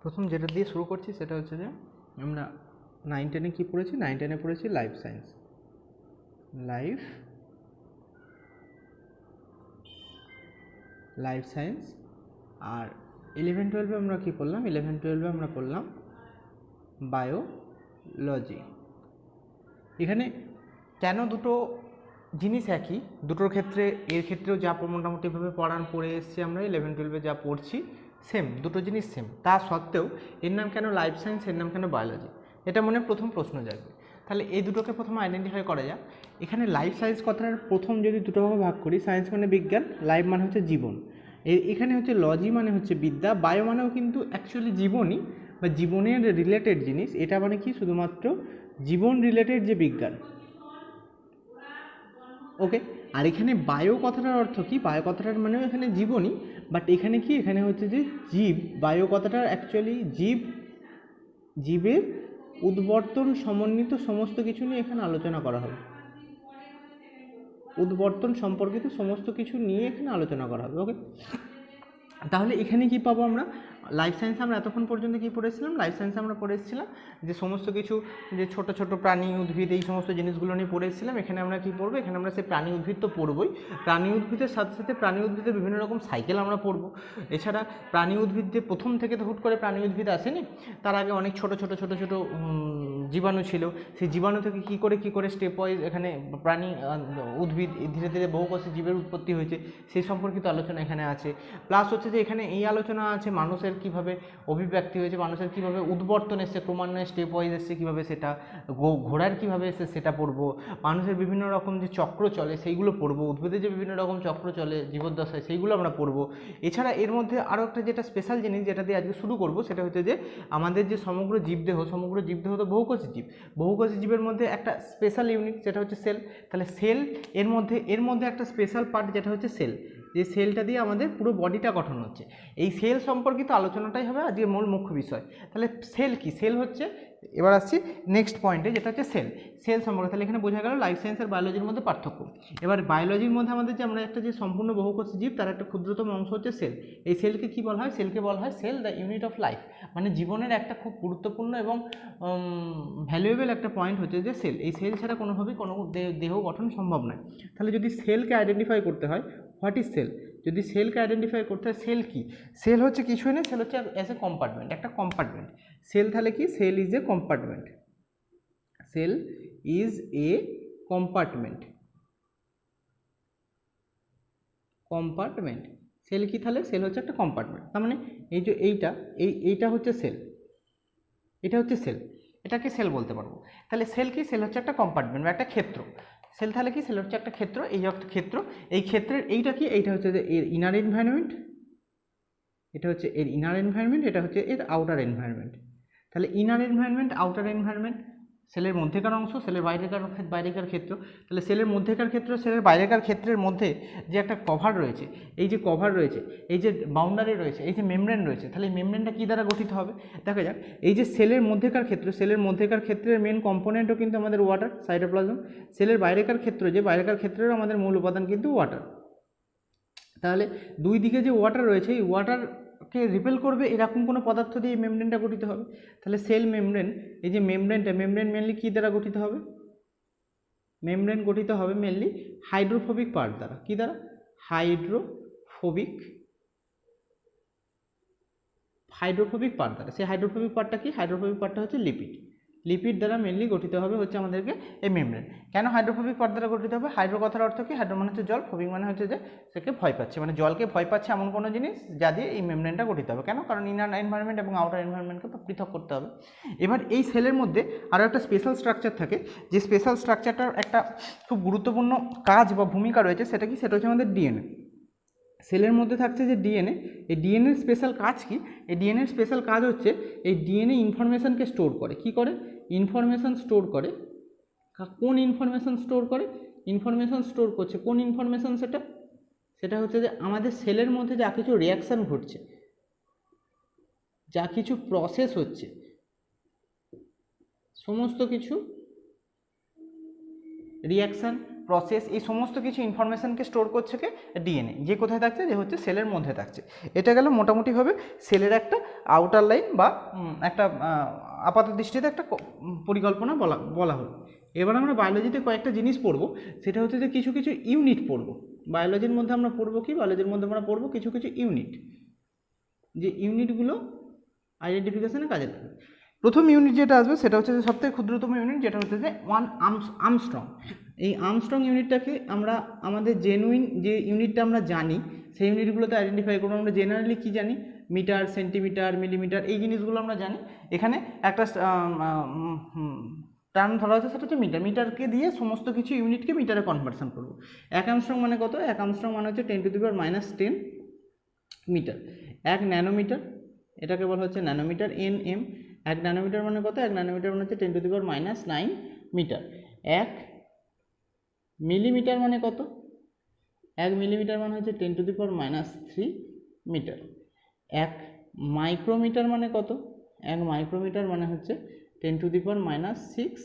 প্রথম যেটা দিয়ে শুরু করছি সেটা হচ্ছে যে আমরা 9-10-এ কী পড়েছি, 9-10-এ পড়েছি লাইফ সায়েন্স, লাইফ সায়েন্স। আর 11-12-এ আমরা কী পড়লাম, 11-12-এ আমরা পড়লাম বায়োলজি। এখানে কেন দুটো জিনিস একই, দুটোর ক্ষেত্রে এর ক্ষেত্রেও যা মোটামুটিভাবে পড়ে এসেছি আমরা 11-12-এ যা পড়ছি সেম, দুটো জিনিস সেম, তা সত্ত্বেও এর নাম কেন লাইফ সায়েন্স, এর নাম কেন বায়োলজি, এটা মনে প্রথম প্রশ্ন জাগবে। তাহলে এই দুটোকে প্রথমে আইডেন্টিফাই করা যাক। এখানে লাইফ সায়েন্স কথাটার প্রথম যদি দুটোভাবে ভাগ করি, সায়েন্স মানে বিজ্ঞান, লাইফ মানে হচ্ছে জীবন, এখানে হচ্ছে লজি মানে হচ্ছে বিদ্যা, বায়ো মানেও কিন্তু অ্যাকচুয়ালি জীবনই বা জীবনের রিলেটেড জিনিস, এটা মানে কি শুধুমাত্র জীবন রিলেটেড যে বিজ্ঞান। ওকে, আর এখানে বায়ো কথাটার অর্থ কি, বায়ো কথাটার মানেও এখানে জীবনই, বাট এখানে কি, এখানে হচ্ছে যে জীব, বায়ো কথাটার অ্যাকচুয়ালি জীবের উদ্বর্তন সমন্বিত সমস্ত কিছু নিয়ে এখানে আলোচনা করা হবে, উদ্বর্তন সম্পর্কিত সমস্ত কিছু নিয়ে এখানে আলোচনা করা হবে। ওকে, তাহলে এখানে কি পাবো আমরা, লাইফ সায়েন্সে আমরা এতক্ষণ পর্যন্ত কী পড়েছিলাম, লাইফ সায়েন্সে আমরা পড়েছিলাম যে সমস্ত কিছু, যে ছোট ছোট প্রাণী উদ্ভিদ এই সমস্ত জিনিসগুলো নিয়ে পড়েছিলাম। এখানে আমরা কী পড়বো, এখানে আমরা সেই প্রাণী উদ্ভিদ তো পড়বই, প্রাণী উদ্ভিদের সাথে সাথে প্রাণী উদ্ভিদের বিভিন্ন রকম সাইকেল আমরা পড়বো। এছাড়া প্রাণী উদ্ভিদ যে প্রথম থেকে তো হুট করে প্রাণী উদ্ভিদ আসেনি, তার আগে অনেক ছোট ছোট ছোট ছোট জীবাণু ছিল, সেই জীবাণু থেকে কী করে স্টেপ ওয়াইজ এখানে প্রাণী উদ্ভিদ ধীরে ধীরে বহুকোষী জীবের উৎপত্তি হয়েছে, সেই সম্পর্কিত আলোচনা এখানে আছে। প্লাস হচ্ছে যে এখানে এই আলোচনা আছে মানুষের কীভাবে অভিব্যক্তি হয়েছে, মানুষের কীভাবে উদ্বর্তন এসছে, ক্রমান্বয়ে স্টেপ ওয়াইজ এসছে কীভাবে, সেটা ঘোড়ার কীভাবে এসছে সেটা পড়বো, মানুষের বিভিন্ন রকম যে চক্র চলে সেইগুলো পড়বো, উদ্ভিদের যে বিভিন্ন রকম চক্র চলে জীবদ্দশায় সেইগুলো আমরা পড়বো। এছাড়া এর মধ্যে আরও একটা যেটা স্পেশাল জিনিস যেটা দিয়ে আজকে শুরু করবো, সেটা হচ্ছে যে আমাদের যে সমগ্র জীবদেহ তো বহুকোষী জীব, বহুকোষী জীবের মধ্যে একটা স্পেশাল ইউনিট যেটা হচ্ছে সেল। তাহলে সেল এর মধ্যে একটা স্পেশাল পার্ট যেটা হচ্ছে সেল, যে সেলটা দিয়ে আমাদের পুরো বডিটা গঠন হচ্ছে, এই সেল সম্পর্কিত আলোচনাটাই হবে আজকে মূল মুখ্য বিষয়। তাহলে সেল কি, সেল হচ্ছে, এবার আসছি নেক্সট পয়েন্টে যেটা হচ্ছে সেল সম্পর্কে। তাহলে এখানে বোঝা গেল লাইফ সায়েন্স আর বায়োলজির মধ্যে পার্থক্য। এবার বায়োলজির মধ্যে আমাদের যে আমরা একটা যে সম্পূর্ণ বহুকোষী জীব, তার একটা ক্ষুদ্রতম অংশ হচ্ছে সেল। এই সেলকে কী বলা হয়, সেলকে বলা হয় cell the unit of life, মানে জীবনের একটা খুব গুরুত্বপূর্ণ এবং ভ্যালুয়েবল একটা পয়েন্ট হচ্ছে যে সেল, এই সেল ছাড়া কোনোভাবেই কোনো দেহ গঠন সম্ভব নয়। তাহলে যদি সেলকে আইডেন্টিফাই করতে হয়, হোয়াট ইজ সেল, যদি সেলকে আইডেন্টিফাই করতে হয়, সেল কি, সেল হচ্ছে কিছুই না, সেল হচ্ছে অ্যাজ এ কম্পার্টমেন্ট, একটা কম্পার্টমেন্ট। সেল তাহলে কি, cell is a compartment, cell is a compartment, cell কি, তাহলে সেল হচ্ছে একটা কম্পার্টমেন্ট। তার মানে এই যে এইটা হচ্ছে সেল, এটা হচ্ছে সেল, এটাকে সেল বলতে পারবো। তাহলে সেল কি, সেল হচ্ছে একটা কম্পার্টমেন্ট বা একটা ক্ষেত্র। সেল তাহলে কি, সেল হচ্ছে একটা ক্ষেত্র, এই একটা ক্ষেত্র, এই ক্ষেত্রের এইটা কি, এইটা হচ্ছে যে এর ইনার এনভায়রনমেন্ট, এটা হচ্ছে এর ইনার এনভায়রনমেন্ট, এটা হচ্ছে এর আউটার এনভায়রনমেন্ট। তাহলে ইনার এনভায়রনমেন্ট, আউটার এনভায়রনমেন্ট, সেলের মধ্যেকার অংশ, সেলের বাইরেকার ক্ষেত্র। তাহলে সেলের মধ্যেকার ক্ষেত্র, সেলের বাইরেকার ক্ষেত্রের মধ্যে যে একটা কভার রয়েছে, এই যে কভার রয়েছে, এই যে বাউন্ডারি রয়েছে, এই যে মেমব্রেন রয়েছে, তাহলে এই মেমব্রেনটা কী দ্বারা গঠিত হবে, দেখা যাক। এই যে সেলের মধ্যেকার ক্ষেত্র, সেলের মধ্যেকার ক্ষেত্রের মেন কম্পোনেন্টও কিন্তু আমাদের ওয়াটার, সাইটোপ্লাজম। সেলের বাইরেকার ক্ষেত্র, যে বাইরেকার ক্ষেত্রেরও আমাদের মূল উপাদান কিন্তু ওয়াটার। তাহলে দুই দিকে যে ওয়াটার রয়েছে, এই ওয়াটারকে রিপেল করবে এরকম কোনো পদার্থ দিয়ে এই মেমব্রেনটা গঠিত হবে। তাহলে সেল মেমব্রেন, এই যে মেমব্রেন মেনলি কী দ্বারা গঠিত হবে, মেমব্রেন গঠিত হবে মেনলি হাইড্রোফোবিক পার্ট দ্বারা। কী দ্বারা, হাইড্রোফোবিক পার্ট দ্বারা। সেই হাইড্রোফোবিক পার্টটা কি, হাইড্রোফোবিক পার্টটা হচ্ছে লিপিড দ্বারা মেনলি গঠিত হবে হচ্ছে আমাদেরকে এই মেমব্রেন। কেন হাইড্রোফোবিক পার্ট দ্বারা গঠিত হবে, হাইড্রো কথার অর্থ কি, হাইড্রো মানে হচ্ছে জল, ফোবিক মানে হচ্ছে যে সেকে ভয় পাচ্ছে, মানে জলকে ভয় পাচ্ছে এমন কোনো জিনিস যা দিয়ে এই মেমব্রেনটা গঠিত হবে। কেন, কারণ ইনার এনভায়রনমেন্ট এবং আউটার এনভায়রনমেন্টকে পৃথক করতে হবে। এবার এই সেলের মধ্যে আরও একটা স্পেশাল স্ট্রাকচার থাকে, যে স্পেশাল স্ট্রাকচারটার একটা খুব গুরুত্বপূর্ণ কাজ বা ভূমিকা রয়েছে, সেটা কি, সেটা হচ্ছে আমাদের ডিএনএ। সেলের মধ্যে থাকছে যে ডিএনএ, এই ডিএনএর স্পেশাল কাজ কি, এই ডিএনএর স্পেশাল কাজ হচ্ছে এই ডিএনএ ইনফরমেশানকে স্টোর করে। কি করে, ইনফরমেশান স্টোর করে। কোন ইনফরমেশান স্টোর করে, ইনফরমেশান স্টোর করছে কোন ইনফরমেশান, সেটা হচ্ছে যে আমাদের সেলের মধ্যে যা কিছু রিয়াকশান ঘটছে, যা কিছু প্রসেস হচ্ছে, সমস্ত কিছু রিয়াকশান প্রসেস, এই সমস্ত কিছু ইনফরমেশনকে স্টোর করছে কে ডিএনএ, যে কোথায় থাকছে, যে হচ্ছে সেলের মধ্যে থাকছে। এটা গেল মোটামুটিভাবে সেলের একটা আউটার লাইন বা একটা আপাত দৃষ্টিতে একটা পরিকল্পনা বলা হলো। এবার আমরা বায়োলজিতে কয়েকটা জিনিস পড়বো, সেটা হচ্ছে যে কিছু কিছু ইউনিট পড়বো। বায়োলজির মধ্যে আমরা পড়বো কি, বায়োলজির মধ্যে আমরা পড়বো কিছু কিছু ইউনিট, যে ইউনিটগুলো আইডেন্টিফিকেশনে কাজে লাগবে। প্রথম ইউনিট যেটা আসবে সেটা হচ্ছে যে সবথেকে ক্ষুদ্রতম ইউনিট, যেটা হচ্ছে যে আর্মস্ট্রং। এই আর্মস্ট্রং ইউনিটটাকে আমরা আমাদের জেনুইন যে ইউনিটটা আমরা জানি সেই ইউনিটগুলোতে আইডেন্টিফাই করবো। আমরা জেনারেলি কী জানি, মিটার, সেন্টিমিটার, মিলিমিটার, এই জিনিসগুলো আমরা জানি। এখানে একটা টার্ম ধরা হচ্ছে, সেটা হচ্ছে মিটার। মিটারকে দিয়ে সমস্ত কিছু ইউনিটকে মিটারে কনভার্সন করবো। এক আর্মস্ট্রং মানে কত? এক আর্মস্ট্রং মানে হচ্ছে 10⁻⁻10 মিটার। এক ন্যানোমিটার, এটাকে বলা হচ্ছে ন্যানোমিটার, NM। এক ন্যানোমিটার মানে কত? এক ন্যানোমিটার মানে হচ্ছে 10⁻⁹ মিটার। এক মিলিমিটার মানে কত? এক মিলিমিটার মানে হচ্ছে 10⁻³ মিটার। এক মাইক্রোমিটার মানে কত? এক মাইক্রোমিটার মানে হচ্ছে 10⁻⁶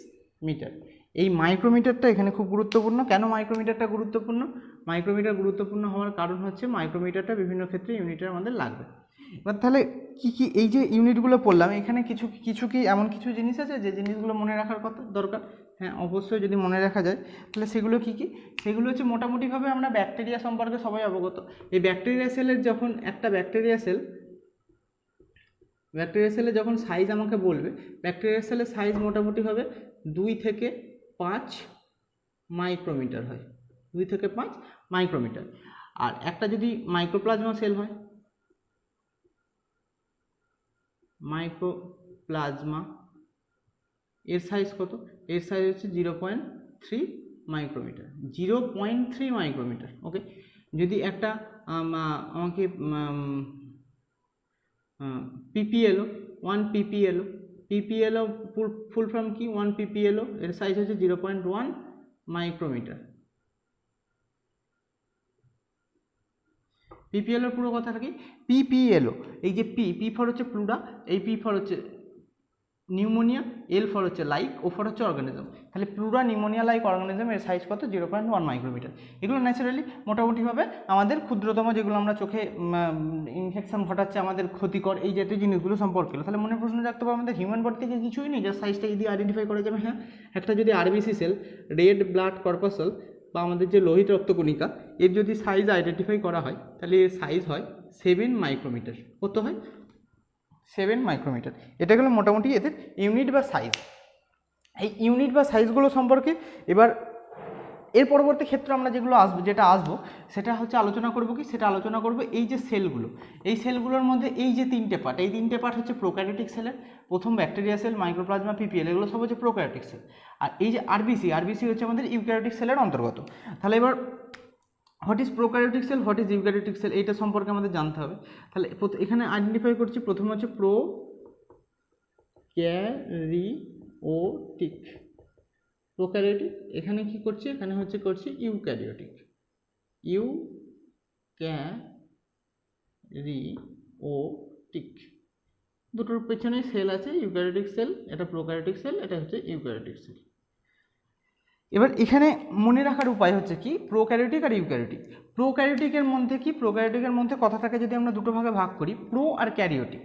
মিটার। এই মাইক্রোমিটারটা এখানে খুব গুরুত্বপূর্ণ। কেন মাইক্রোমিটারটা গুরুত্বপূর্ণ? মাইক্রোমিটার গুরুত্বপূর্ণ হওয়ার কারণ হচ্ছে মাইক্রোমিটারটা বিভিন্ন ক্ষেত্রে ইউনিটের আমাদের লাগবে। এবার তাহলে কী কী এই যে ইউনিটগুলো পড়লাম, এখানে কিছু কি এমন কিছু জিনিস আছে যে জিনিসগুলো মনে রাখার কথা দরকার? হ্যাঁ, অবশ্যই যদি মনে রাখা যায় তাহলে সেগুলো কী কী? সেগুলো হচ্ছে মোটামুটিভাবে আমরা ব্যাকটেরিয়া সম্পর্কে সবাই অবগত। এই ব্যাকটেরিয়া সেলের যখন একটা ব্যাকটেরিয়া সেলে যখন সাইজ আমাকে বলবে, ব্যাকটেরিয়া সেলের সাইজ মোটামুটিভাবে 2 থেকে 5 মাইক্রোমিটার হয়। 2 থেকে 5 মাইক্রোমিটার। আর একটা যদি মাইক্রোপ্লাজমা সেল হয়, মাইক্রোপ্লাজমা, এর সাইজ কত? এর সাইজ হচ্ছে 0.3 মাইক্রোমিটার। 0.3 মাইক্রোমিটার। ওকে, যদি একটা আমাকে PPLO, 1 PPLO ফুল ফর্ম কি? 1 PPLO, এর সাইজ হচ্ছে 0.1 মাইক্রোমিটার। PPLO পুরো কথাটা কি? PPLO, এই যে পি ফর হচ্ছে প্লুরা, এই পি ফর হচ্ছে নিউমোনিয়া, এল ফর হচ্ছে লাইক, ও ফর হচ্ছে অর্গানিজম। তাহলে প্লুরা নিউমোনিয়া লাইক অর্গানিজম এর সাইজ কত? 0.1 মাইক্রোমিটার। এগুলো ন্যাচারালি মোটামুটিভাবে আমাদের ক্ষুদ্রতম, যেগুলো আমরা চোখে ইনফেকশন ঘটাচ্ছে, আমাদের ক্ষতিকর, এই জাতীয় জিনিসগুলো সম্পর্কে। তাহলে মনে প্রশ্ন রাখতে পারবো, আমাদের হিউম্যান বডি থেকে কিছুই নেই যার সাইজটা যদি আইডেন্টিফাই করা যাবে। হ্যাঁ, একটা যদি RBC cell, red blood corpuscle, বা আমাদের যে লোহিত রক্তকণিকা, এর যদি সাইজ আইডেন্টিফাই করা হয় তাহলে এর সাইজ হয় 7 মাইক্রোমিটার। কত হয়? 7 মাইক্রোমিটার। এটা গেলো মোটামুটি এদের ইউনিট বা সাইজ। এই ইউনিট বা সাইজগুলো সম্পর্কে এবার এর পরবর্তী ক্ষেত্রে আমরা যেটা আসবো সেটা হচ্ছে আলোচনা করব কি? সেটা আলোচনা করব এই যে সেলগুলো, এই সেলগুলোর মধ্যে এই যে 3টে পার্ট, এই 3টে পার্ট হচ্ছে প্রোক্যারিওটিক সেলের। প্রথম ব্যাকটেরিয়া সেল, মাইক্রোপ্লাজমা, PPL, এগুলো সব হচ্ছে প্রোক্যারিওটিক সেল। আর এই যে আরবিসি হচ্ছে আমাদের ইউক্যারিওটিক সেলের অন্তর্গত। তাহলে এবার what is prokaryotic sell, what is eukaryotic sell, এইটা সম্পর্কে আমাদের জানতে হবে। তাহলে এখানে আইডেন্টিফাই করছি, প্রথম হচ্ছে প্রোক্যারিওটিক। এখানে কি করছি? এখানে হচ্ছে করছি ইউক্যারিওটিক। দুটোর পেছনে সেল আছে, ইউক্যারিওটিক সেল, এটা প্রোক্যারিওটিক সেল, এটা হচ্ছে ইউক্যারিওটিক সেল। এবার এখানে মনে রাখার উপায় হচ্ছে কি? প্রোক্যারিওটিক আর ইউক্যারিওটিক। প্রোক্যারিওটিকের মধ্যে কি? প্রোক্যারিওটিকের মধ্যে কথাটাকে যদি আমরা দুটো ভাগে ভাগ করি, প্রো আর ক্যারিওটিক।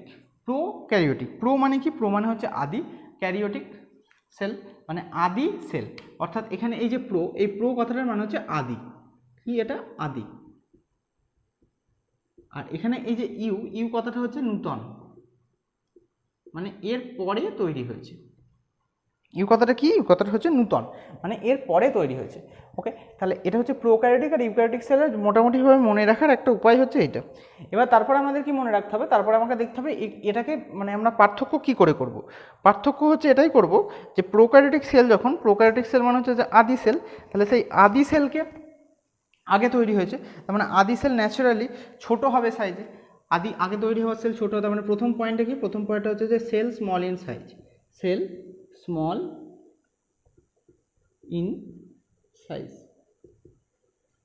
প্রো মানে কি? প্রো মানে হচ্ছে আদি, ক্যারিওটিক সেল মানে আদি সেল। অর্থাৎ এখানে এই যে এই প্রো কথাটার মানে হচ্ছে আদি। কি এটা? আদি। আর এখানে এই যে ইউ কথাটা হচ্ছে নূতন, মানে এর পরে তৈরি হয়েছে। ইউ কথাটা কি? ইউ কথাটা হচ্ছে নূতন, মানে এর পরে তৈরি হয়েছে। ওকে, তাহলে এটা হচ্ছে প্রোক্যারিওটিক আর ইউক্যারিওটিক সেলের মোটামুটিভাবে মনে রাখার একটা উপায় হচ্ছে এটা। এবার তারপরে আমাদের কি মনে রাখতে হবে? তারপরে আমাকে দেখতে হবে এটাকে মানে আমরা পার্থক্য কি করে করব। পার্থক্য হচ্ছে এটাই করব যে প্রোক্যারিওটিক সেল, যখন প্রোক্যারিওটিক সেল মানে হচ্ছে যে আদি সেল, তাহলে সেই আদি সেলকে আগে তৈরি হয়েছে, তার মানে আদি সেল ন্যাচারালি ছোট হবে সাইজে। আগে তৈরি হওয়ার সেল ছোট হবে, মানে প্রথম পয়েন্টে কি? প্রথম পয়েন্টটা হচ্ছে যে cell small in size, cell small in size.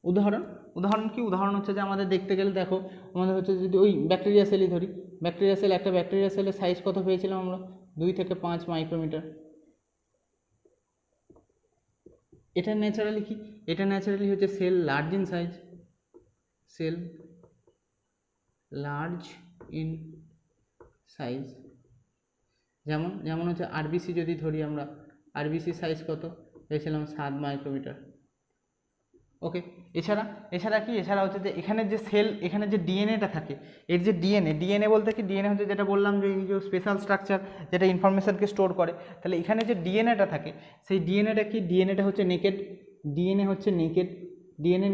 উদাহরণ কি? উদাহরণ হচ্ছে যে আমাদের দেখতে গেলে দেখো, আমাদের হচ্ছে যদি ওই ব্যাকটেরিয়া সেলই ধরি, একটা ব্যাকটেরিয়া সেলের সাইজ কত পেয়েছিলাম আমরা? 2 থেকে 5 মাইক্রোমিটার। এটা ন্যাচারালি কি, এটা ন্যাচারালি হচ্ছে cell large in size, cell large in size. যেমন যেমন হচ্ছে আরবিসি যদি ধরি আমরা, আরবিসি সাইজ কত পেয়েছিলাম 7 মাইক্রোমিটার। ওকে, এছাড়া এছাড়া কি, এছাড়া হচ্ছে যে এখানে যে সেল, এখানে যে ডিএনএটা থাকে, এর যে ডিএনএ বলতে কি, ডিএনএ হচ্ছে যেটা বললাম যে এই যে স্পেশাল স্ট্রাকচার যেটা ইনফরমেশনকে স্টোর করে, তাহলে এখানে যে ডিএনএটা থাকে সেই ডিএনএটা কি, ডিএনএটা হচ্ছে নেকেড, ডিএনএ হচ্ছে নেকেড, ডিএনএ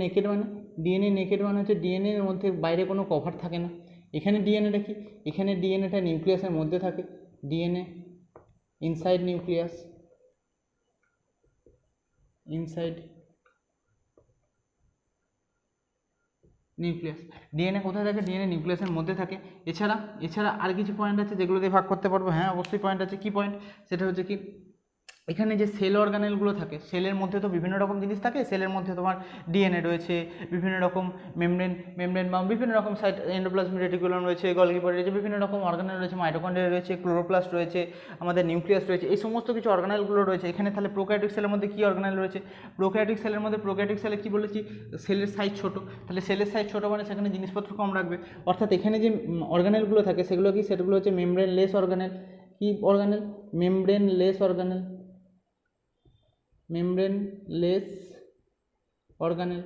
নেকেড মানে হচ্ছে ডিএনএর মধ্যে বাইরে কোনো কভার থাকে না। এখানে ডিএনএটা কি, এখানে ডিএনএটা নিউক্লিয়াসের মধ্যে থাকে, DNA inside nucleus, inside nucleus. DNA কোথায় থাকে, ডিএনএ নিউক্লিয়াসের মধ্যে থাকে। এছাড়া এছাড়া আর কিছু পয়েন্ট আছে যেগুলো দিয়ে ভাগ করতে পারবো, হ্যাঁ অবশ্যই পয়েন্ট আছে। কি পয়েন্ট, সেটা হচ্ছে কি, এখানে যে সেল অর্গানেলগুলো থাকে, সেলের মধ্যে তো বিভিন্ন রকম জিনিস থাকে, সেলের মধ্যে তোমার ডিএনএ রয়েছে, বিভিন্ন রকম মেমব্রেন বা বিভিন্ন রকম সাইট, এন্ডোপ্লাজমিক রেটিকুলাম রয়েছে, গলগি বডি রয়েছে, বিভিন্ন রকম অর্গানেল রয়েছে, মাইটোকন্ড্রিয়া রয়েছে, ক্লোরোপ্লাস্ট রয়েছে, আমাদের নিউক্লিয়াস রয়েছে, এই সমস্ত কিছু অর্গানেলগুলো রয়েছে। এখানে তাহলে প্রোক্যারিওটিক সেলের মধ্যে কী অর্গানেল রয়েছে, প্রোক্যারিওটিক সেলে কী বলেছি, সেলের সাইজ ছোটো, তাহলে সেলের সাইজ ছোটো মানে সেখানে জিনিসপত্র কম রাখবে, অর্থাৎ এখানে যে অর্গানেলগুলো থাকে সেগুলো কি, সেগুলো হচ্ছে মেমব্রেনলেস অর্গানেল। কি অর্গানেল, মেমব্রেনলেস অর্গানেল, মেমব্রেনলেস অর্গানেল,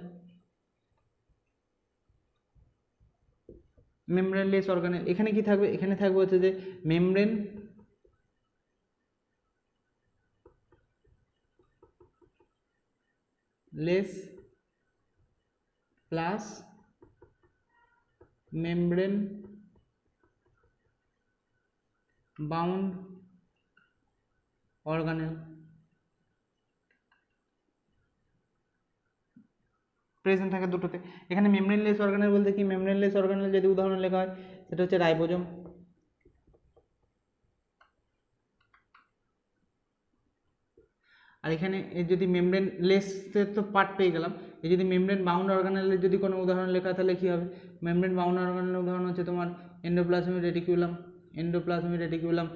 মেমব্রেনলেস অর্গানেল। এখানে কি থাকবে, এখানে থাকবে হচ্ছে যে membrane less plus membrane bound organelle, present থাকে দুটোতে। এখানে মেমব্রেনলেস অর্গানেল বলতে কি, মেমব্রেনলেস অর্গানেল যদি উদাহরণ লেখা হয় সেটা হচ্ছে রাইবোজোম। আর এখানে যদি মেমব্রেনলেস তো পার্ট পেয়ে গেলাম, এই যদি মেমব্রেন বাউন্ড অর্গানেলের যদি কোনো উদাহরণ লেখা তাহলে কী হবে, মেমব্রেন বাউন্ড অর্গানেলের উদাহরণ হচ্ছে তোমার এন্ডোপ্লাজমিক রেটিকুলাম,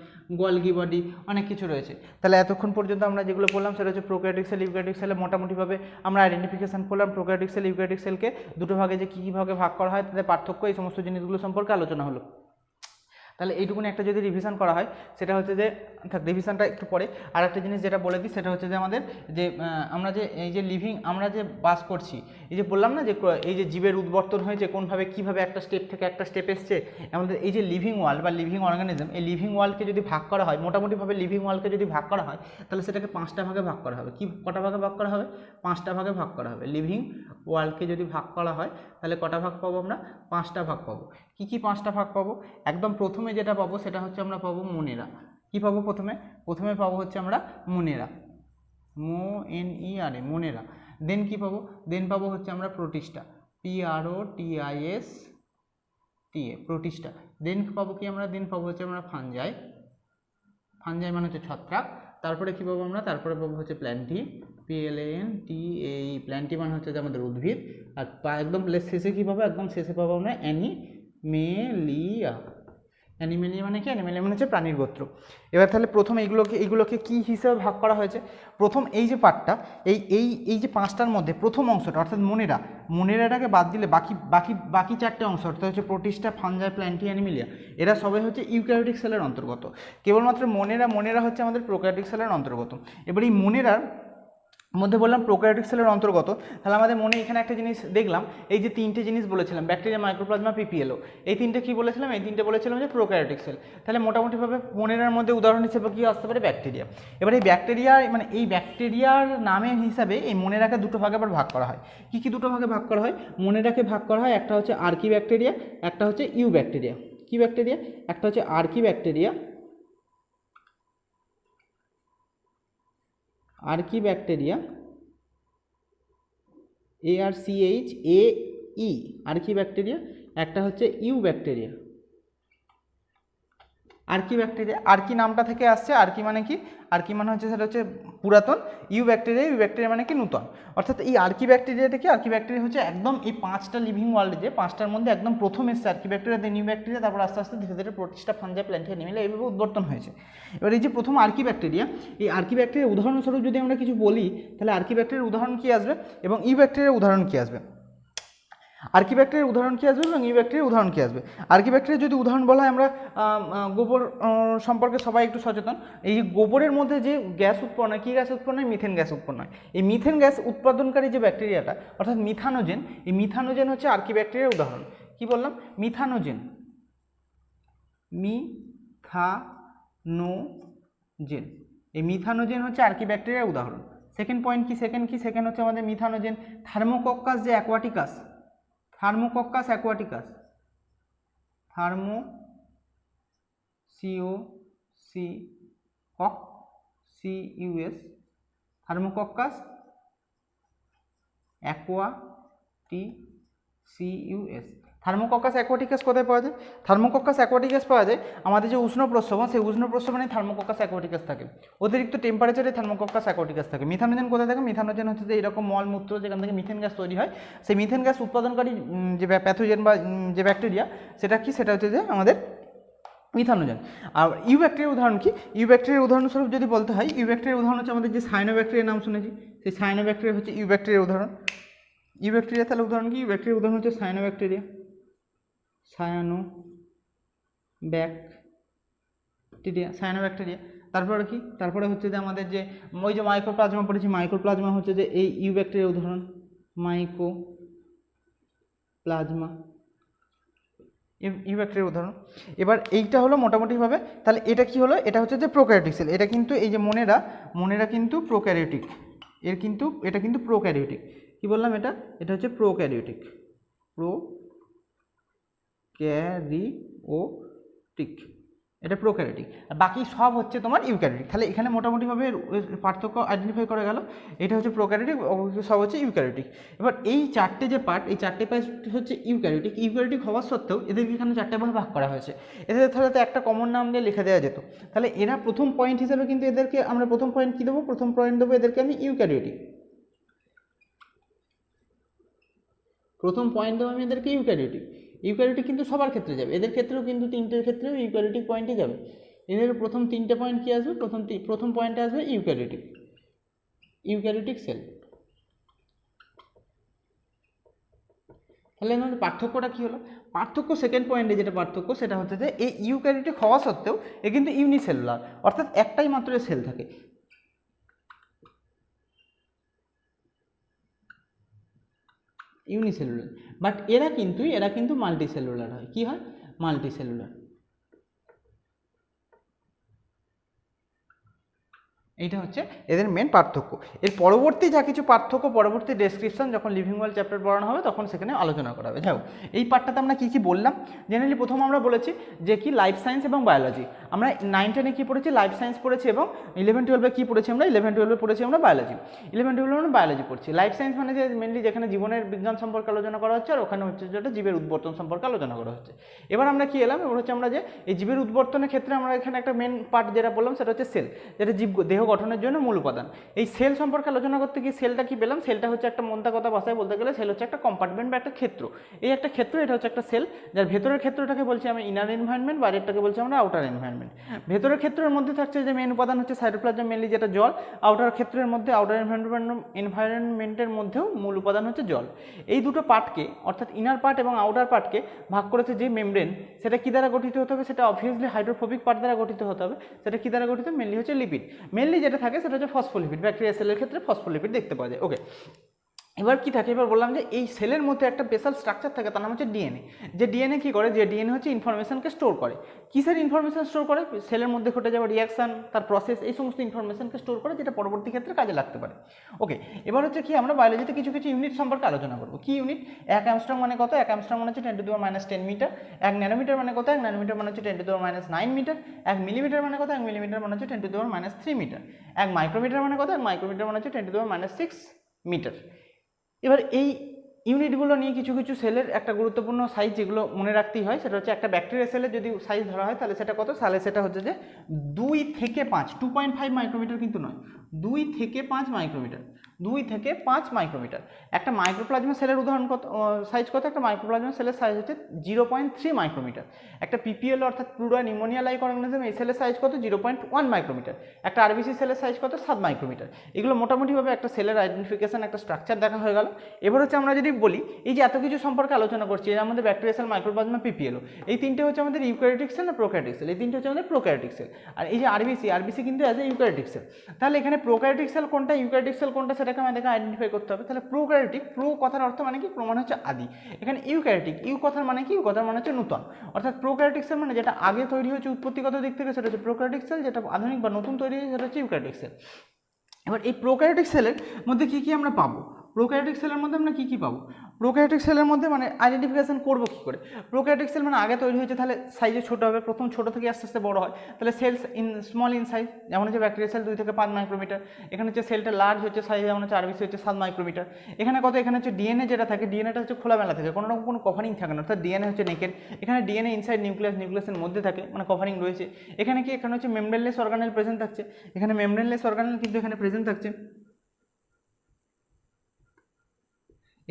গলগি বডি, অনেক কিছু রয়েছে। তাহলে এতক্ষণ পর্যন্ত আমরা যেগুলো বললাম সেটা হচ্ছে প্রোক্যারিওটিক সেল, ইউক্যারিওটিক সেলে মোটামুটিভাবে আমরা আইডেন্টিফিকেশন করলাম। প্রোক্যারিওটিক সেল, ইউক্যারিওটিক সেলকে দুটো ভাগে যে কী কী ভাগে ভাগ করা হয়, তাদের পার্থক্য, এই সমস্ত জিনিসগুলো সম্পর্কে আলোচনা হলো। তাহলে এইটুকুনি একটা যদি রিভিশন করা হয় সেটা হচ্ছে যে, রিভিশনটা একটু পরে আর একটা জিনিস যেটা বলে দিই সেটা হচ্ছে যে আমাদের যে আমরা যে এই যে লিভিং, আমরা যে বাস করছি, এই যে বললাম না যে এই যে জীবের উদ্বর্তন হয়েছে কোনভাবে, কীভাবে একটা স্টেপ থেকে একটা স্টেপ এসছে, আমাদের এই যে লিভিং ওয়াল বা লিভিং অর্গানিজম, এই লিভিং ওয়ালকে যদি ভাগ করা হয়, মোটামুটিভাবে লিভিং ওয়ালকে যদি ভাগ করা হয় তাহলে সেটাকে 5টা ভাগে ভাগ করা হবে। কি কটা ভাগে ভাগ করা হবে, 5টা ভাগে ভাগ করা হবে। লিভিং ওয়ালকে যদি ভাগ করা হয় তাহলে কটা ভাগ পাবো আমরা, 5টা ভাগ পাবো। কি কি 5টা ভাগ পাবো, একদম প্রথমে যেটা পাবো সেটা হচ্ছে আমরা পাবো মোনেরা। কি পাবো প্রথমে পাবো হচ্ছে আমরা মোনেরা, MONERA, মোনেরা। দেন কি পাবো, দেন পাবো হচ্ছে আমরা প্রোটিস্টা, PROTISTA, প্রোটিস্টা। দেন পাবো কি আমরা, দেন পাবো হচ্ছে আমরা ফানজাই মানে হচ্ছে ছত্রাক। তারপরে কি পাবো আমরা, তারপরে পাবো হচ্ছে প্ল্যান্টি, PLANTAE, প্ল্যান্টি মানে হচ্ছে যে আমাদের উদ্ভিদ। আর একদম শেষে কী পাবো, একদম শেষে পাবো আমরা অ্যানিমেলিয়া মানে কি, অ্যানিমেলিয়া মানে হচ্ছে প্রাণীর গোত্র। এবার তাহলে প্রথম এইগুলোকে কী হিসেবে ভাগ করা হয়েছে, প্রথম এই যে পার্টটা, এই যে 5টার মধ্যে প্রথম অংশটা অর্থাৎ মোনেরাটাকে বাদ দিলে বাকি 4টে অংশ অর্থাৎ হচ্ছে প্রোটিস্টা, ফানজাই, প্ল্যান্টি, অ্যানিমেলিয়া, এরা সবাই হচ্ছে ইউক্যারিওটিক সেলের অন্তর্গত। কেবলমাত্র মোনেরা হচ্ছে আমাদের প্রোক্যারিওটিক সেলের অন্তর্গত। এবার এই মোনেরার মধ্যে বললাম প্রোক্যারিওটিক সেলের অন্তর্গত, তাহলে আমাদের মনে এখানে একটা জিনিস দেখলাম, এই যে 3টে জিনিস বলেছিলাম, ব্যাকটেরিয়া, মাইক্রোপ্লাজমা, PPLO, এই 3টে কী বলেছিলাম, এই 3টে বলেছিলাম যে প্রোক্যারিওটিক সেল। তাহলে মোটামুটিভাবে মোনেরার মধ্যে উদাহরণ হিসেবে কী আসতে পারে, ব্যাকটেরিয়া। এবার এই ব্যাকটেরিয়া মানে এই ব্যাকটেরিয়ার নামের হিসাবে এই মোনেরাকে দুটো ভাগে আবার ভাগ করা হয়। কী কী দুটো ভাগে ভাগ করা হয়, মোনেরাকে ভাগ করা হয়, একটা হচ্ছে আর্কি ব্যাকটেরিয়া, একটা হচ্ছে ইউ ব্যাকটেরিয়া। কী ব্যাকটেরিয়া, একটা হচ্ছে আর্কি ব্যাকটেরিয়া, ARCHAE, আর্কি ব্যাকটেরিয়া, একটা হচ্ছে ইউ ব্যাকটেরিয়া, আর্কি ব্যাকটেরিয়া, আর্কি নামটা থেকে আসছে, আর্কি মানে কি, আর্কি মানে হচ্ছে সেটা হচ্ছে পুরাতন, ইউ ব্যাকটেরিয়া মানে কি নূতন। অর্থাৎ এই আর্কি ব্যাকটেরিয়াটা কি, আর্কি ব্যাকটেরিয়া হচ্ছে একদম এই 5টা লিভিং ওয়ার্ল্ডে যে 5টার মধ্যে একদম প্রথম এসছে আর্কি ব্যাকটেরিয়া, দেন নিউ ব্যাকটেরিয়া, তারপর আস্তে আস্তে ধীরে ধীরে প্রোটিস্টা, ফাঞ্জাই, প্ল্যান্টিয়া, অ্যানিমেলিয়া এইভাবে উদ্বর্তন হয়েছে। এবার এই যে প্রথম আর্কি ব্যাকটেরিয়া, এই আর্কি ব্যাকটেরিয়ার উদাহরণস্বরূপ যদি আমরা কিছু বলি তাহলে আর্কি ব্যাকটেরিয়ার উদাহরণ কি আসবে এবং ইউ ব্যাকটেরিয়ার উদাহরণ কি আসবে, আর্কি ব্যাকটেরিয়ার উদাহরণ কী আসবে এবং ইউ ব্যাকটেরিয়ার উদাহরণ কী আসবে। আর্কি ব্যাকটেরিয়ার যদি উদাহরণ বলা হয়, আমরা গোবর সম্পর্কে সবাই একটু সচেতন। এই গোবরের মধ্যে যে গ্যাস উৎপন্ন হয়, কী গ্যাস উৎপন্ন হয়, মিথেন গ্যাস উৎপন্ন হয়। এই মিথেন গ্যাস উৎপাদনকারী যে ব্যাকটেরিয়াটা অর্থাৎ মিথানোজেন, এই মিথানোজেন হচ্ছে আর্কি ব্যাকটেরিয়ার উদাহরণ। কি বললাম, মিথানোজেন, মিথানোজেন, এই মিথানোজেন হচ্ছে আর্কি ব্যাকটেরিয়ার উদাহরণ। সেকেন্ড পয়েন্ট কি, সেকেন্ড হচ্ছে আমাদের মিথানোজেন। থার্মোকক্কাস যে অ্যাকোয়াটিকাস, থার্মোকক্কাস অ্যাকোয়াটিকাস, থার্মোকক্কাস অ্যাকোয়াটিকাস, থার্মোকক্কাস অ্যাকোয়াটিকাস কোথায় পাওয়া যায়, থার্মোকক্কাস অ্যাকোয়াটিকাস পাওয়া যায় আমাদের যে উষ্ণ প্রস্রবণ, সেই উষ্ণ প্রস্রবণে থার্মোকক্কাস অ্যাকোয়াটিকাস থাকে, অতিরিক্ত টেম্পারেচারে থার্মোকক্কাস অ্যাকোয়াটিকাস থাকে। মিথানোজেন কোথায় থাকে, মিথানোজেন হচ্ছে যে এরকম মলমূত্র যেখান থেকে মিথেন গ্যাস তৈরি হয়, সেই মিথেন গ্যাস উৎপাদনকারী যে প্যাথোজেন বা যে ব্যাকটেরিয়া সেটা কি, সেটা হচ্ছে যে আমাদের মিথানোজেন। আর ইউ ব্যাকটেরিয়ার উদাহরণ কি, ইউ ব্যাকটেরিয়ার উদাহরণস্বরূপ যদি বলতে হয়, ইউ ব্যাকটেরিয়ার উদাহরণ হচ্ছে আমাদের যে সায়ানোব্যাকটেরিয়ার নাম শুনেছি, সেই সায়ানোব্যাকটেরিয়া হচ্ছে ইউ ব্যাকটেরিয়ার উদাহরণ। ইউ ব্যাকটেরিয়া তাহলে উদাহরণ কি, ইউ ব্যাকটেরিয়ার উদাহরণ হচ্ছে সায়ানোব্যাকটেরিয়া, সায়ানোব্যাকটেরিয়া। তারপরে কি, তারপরে হচ্ছে যে আমাদের যে ওই যে মাইক্রোপ্লাজমা পড়েছি, মাইক্রোপ্লাজমা হচ্ছে যে এই ইউ ব্যাকটেরিয়ার উদাহরণ, মাইক্রোপ্লাজমা ইউ ব্যাকটেরিয়ার উদাহরণ। এবার এইটা হলো মোটামুটিভাবে, তাহলে এটা কি হলো, এটা হচ্ছে যে প্রোক্যারিওটিক সেল। এটা কিন্তু এই যে মনেরা কিন্তু প্রোক্যারিওটিক, এটা কিন্তু প্রোক্যারিওটিক। কি বললাম, এটা হচ্ছে প্রোক্যারিওটিক, এটা প্রোক্যারিওটিক, আর বাকি সব হচ্ছে তোমার ইউক্যারিওটিক। তাহলে এখানে মোটামুটিভাবে পার্থক্য আইডেন্টিফাই করা গেল, এটা হচ্ছে প্রোক্যারিওটিক, সব হচ্ছে ইউক্যারিওটিক। এবার এই চারটে যে পার্ট, এই চারটে পার্ট হচ্ছে ইউক্যারিওটিক হওয়ার সত্ত্বেও এদেরকে এখানে চারটে ভাগে ভাগ করা হয়েছে। এদের তাহলে তো একটা কমন নাম দিয়ে লিখে দেওয়া যেত। তাহলে এরা প্রথম পয়েন্ট হিসেবে কিন্তু এদেরকে আমরা প্রথম পয়েন্ট কী দেবো, প্রথম পয়েন্ট দেবো এদেরকে আমি ইউক্যারিওটিক, প্রথম পয়েন্ট দেবো আমি এদেরকে ইউক্যারিওটিক। ইউক্যারিওটিক কিন্তু সবার ক্ষেত্রে যাবে, এদের ক্ষেত্রেও কিন্তু তিনটের ক্ষেত্রেও ইউক্যারিওটিক পয়েন্টই যাবে। এদের প্রথম তিনটে পয়েন্ট কী আসবে, প্রথম পয়েন্টে আসবে ইউক্যারিওটিক সেল। তাহলে আমাদের পার্থক্যটা কী হলো, পার্থক্য সেকেন্ড পয়েন্টে যেটা পার্থক্য সেটা হচ্ছে যে এই ইউক্যারিওটিক হওয়া সত্ত্বেও এ কিন্তু ইউনিসেলুলার, অর্থাৎ একটাই মাত্র সেল থাকে, ইউনিসেলুলার। বাট এরা কিন্তু মাল্টিসেলুলার হয়। কি হয়, মাল্টিসেলুলার। এইটা হচ্ছে এদের মেন পার্থক্য। এর পরবর্তী যা কিছু পার্থক্য, পরবর্তী ডেসক্রিপশন যখন লিভিং ওয়ার্ল্ড চ্যাপ্টার পড়ানো হবে তখন সেখানে আলোচনা করা হবে। যাই হোক, এই পার্টটাতে আমরা কী কী বললাম, জেনারেলি প্রথম আমরা বলেছি যে কি লাইফ সায়েন্স এবং বায়োলজি। আমরা 9-10-এ কী পড়েছি, লাইফ সায়েন্স পড়েছি, এবং 11-12-এ কী পড়েছি আমরা, 11-12-এ পড়েছি আমরা বায়োলজি। 11-12-এ আমরা বায়োলজি পড়ছি। লাইফ সায়েন্স মানে যে মেনলি যেখানে জীবনের বিজ্ঞান সম্পর্কে আলোচনা করা হচ্ছে, আর ওখানে হচ্ছে যেটা জীবের উদ্বর্তন সম্পর্কে আলোচনা করা হচ্ছে। এবার আমরা কি এলাম, এবার হচ্ছে আমরা যে এই জীবের উদ্বর্তনের ক্ষেত্রে আমরা এখানে একটা মেন পার্ট যেটা বললাম সেটা হচ্ছে সেল, যেটা জীব দেহ গঠনের জন্য মূল উপাদান। এই সেল সম্পর্কে আলোচনা করতে গিয়ে সেলটা কি পেলাম, সেলটা হচ্ছে একটা মোদ্দা কথা ভাষায় বলতে গেলে সেল হচ্ছে একটা কম্পার্টমেন্ট বা একটা ক্ষেত্র। এই একটা ক্ষেত্র, এটা হচ্ছে একটা সেল, যার ভেতরের ক্ষেত্রটাকে বলছি আমি ইনার এনভায়রনমেন্ট, বাইরেরটাকে বলছি আমরা আউটার এনভায়রনমেন্ট। ভেতরের ক্ষেত্রের মধ্যে থাকছে যে মেন উপাদান হচ্ছে সাইটোপ্লাজম, মেনলি যেটা জল। আউটার ক্ষেত্রের মধ্যে, আউটার এনভায়রনমেন্টের মধ্যেও মূল উপাদান হচ্ছে জল। এই দুটো পার্টকে, অর্থাৎ ইনার পার্ট এবং আউটার পার্টকে ভাগ করেছে যে মেমব্রেন, সেটা কী দ্বারা গঠিত হতে হবে, সেটা অবভিয়াসলি হাইড্রোফোবিক পার্ট দ্বারা গঠিত হতে হবে। সেটা কী দ্বারা গঠিত, মেনলি হচ্ছে লিপিড। মেনলি যেটা থাকে সেটা হচ্ছে ফসফোলিপিড। ব্যাকটেরিয়া সেলের ক্ষেত্রে ফসফোলিপিড দেখতে পাওয়া যায়। ওকে, এবার কি থাকে, এবার বললাম যে এই সেলের মধ্যে একটা স্পেশাল স্ট্রাকচার থাকে, তার নাম হচ্ছে ডিএনএ। যে ডিএনএ কী করে, যে ডিএনএ হচ্ছে ইনফরমেশনকে স্টোর করে। কিসের ইনফরমেশন স্টোর করে, সেলের মধ্যে ঘটে যাওয়া রিয়াকশান, তার প্রসেস, এই সমস্ত ইনফরমেশনকে স্টোর করে, যেটা পরবর্তী ক্ষেত্রে কাজে লাগতে পারে। ওকে, এবার হচ্ছে কি, আমরা বায়োলজিতে কিছু কিছু ইউনিট সম্পর্কে আলোচনা করবো। কি ইউনিট, 1 অ্যামস্ট্রং মানে কত, 1 অ্যামস্ট্রং মানে হচ্ছে 10⁻10 মিটার। 1 ন্যানোমিটার মানে কত, 1 ন্যানোমিটার মানে হচ্ছে 10⁻9 মিটার। 1 মিলিমিটার মানে কত, 1 মিলিমিটার মানে হচ্ছে 10⁻3 মিটার। 1 মাইক্রোমিটার মানে কত, 1 মাইক্রোমিটার মানে হচ্ছে 10⁻6 মিটার। এবার এই ইউনিটগুলো নিয়ে কিছু কিছু সেলের একটা গুরুত্বপূর্ণ সাইজ যেগুলো মনে রাখতেই হয়, সেটা হচ্ছে একটা ব্যাকটেরিয়া সেলের যদি সাইজ ধরা হয় তাহলে সেটা কত, তাহলে সেটা হচ্ছে যে 2 থেকে 5, 2.5 মাইক্রোমিটার কিন্তু নয়, 2 থেকে 5 মাইক্রোমিটার, 2 থেকে 5 মাইক্রোমিটার। একটা মাইক্রোপ্লাজমা সেলের উদাহরণ কত, সাইজ কত, একটা মাইক্রোপ্লাজমা সেলের সাইজ হচ্ছে 0.3 মাইক্রোমিটার। একটা পিপিএল অর্থাৎ প্লুরা নিউমোনিয়া লাইক অর্গানিজম, এই সেলের সাইজ কত, 0.1 মাইক্রোমিটার। একটা আরবিসি সেলের সাইজ কত, 7 মাইক্রোমিটার। এগুলো মোটামুটিভাবে একটা সেলের আইডেন্টিফিকেশন, একটা স্ট্রাকচার দেখা হয়ে গেল। এবার হচ্ছে আমরা যদি বলি এই যে এত কিছু সম্পর্কে আলোচনা করছি, এর মধ্যে ব্যাকটেরিয়া সেল, মাইক্রোপ্লাজমা, পিপিএলও, এই তিনটে হচ্ছে আমাদের ইউক্যারিওটিক সেল না প্রোক্যারিওটিক সেল, এই তিনটে হচ্ছে আমাদের প্রোক্যারিওটিক সেল। আর এই যে আরবিসি কিন্তু অ্যাজ এ ইউক্যারিওটিক সেল। তাহলে এখানে প্রোক্যারিওটিক সেল কোনটা, ইউক্যারিওটিক সেল কোনটা, সেটাকে আমাদেরকে আইডেন্টিফাই করতে হবে। তাহলে প্রোক্যারিওটিক, প্রো কথার অর্থ মানে কি, প্রো মানে হচ্ছে আদি। এখানে ইউক্যারিওটিক, ইউ কথার মানে কি, ইউ কথার মানে হচ্ছে নূতন। অর্থাৎ প্রোক্যারিওটিক সেল মানে যেটা আগে তৈরি হয়েছে উৎপত্তিগত দিক থেকে সেটা হচ্ছে প্রোক্যারিওটিক সেল, যেটা আধুনিক বা নতুন তৈরি হয়েছে সেটা হচ্ছে ইউক্যারিওটিক সেল। এবার এই প্রোক্যারিওটিক সেলের মধ্যে কী কী আমরা পাবো, প্রোক্যারিওটিক সেলের মধ্যে আমরা কী কী পাবো, প্রোক্যারিওটিক সেলের মধ্যে মানে আইডেন্টিফিকেশন করবো কী করে। প্রোক্যারিওটিক সেল মানে আগে তৈরি হয়েছে, তাহলে সাইজে ছোটো হবে, প্রথম ছোটো থেকে আস্তে আস্তে বড় হয়, তাহলে সেলস স্মল ইন সাইজ, যেমন হচ্ছে ব্যাকটেরিয়া সেল 2 থেকে 5 মাইক্রোমিটার। এখানে হচ্ছে সেলটা লার্জ হচ্ছে সাইজ, যেমন হচ্ছে আরবিসি হচ্ছে 7 মাইক্রোমিটার। এখানে কত, এখানে হচ্ছে ডিএনএ যেটা থাকে, ডিএনএটা হচ্ছে খোলামেলা থাকে, কোনো রকম কোনো কভারিং থাকে না, অর্থাৎ ডিএনএ হচ্ছে নেকেড। এখানে ডিএনএ ইনসাইড নিউক্লিয়াস, নিউক্লিয়াসের মধ্যে থাকে, মানে কভারিং রয়েছে। এখানে কি, এখানে হচ্ছে মেমব্রেনলেস অর্গানেল প্রেজেন্ট থাকছে, এখানে মেমব্রেনলেস অর্গানেল কিন্তু এখানে প্রেজেন্ট থাকছে,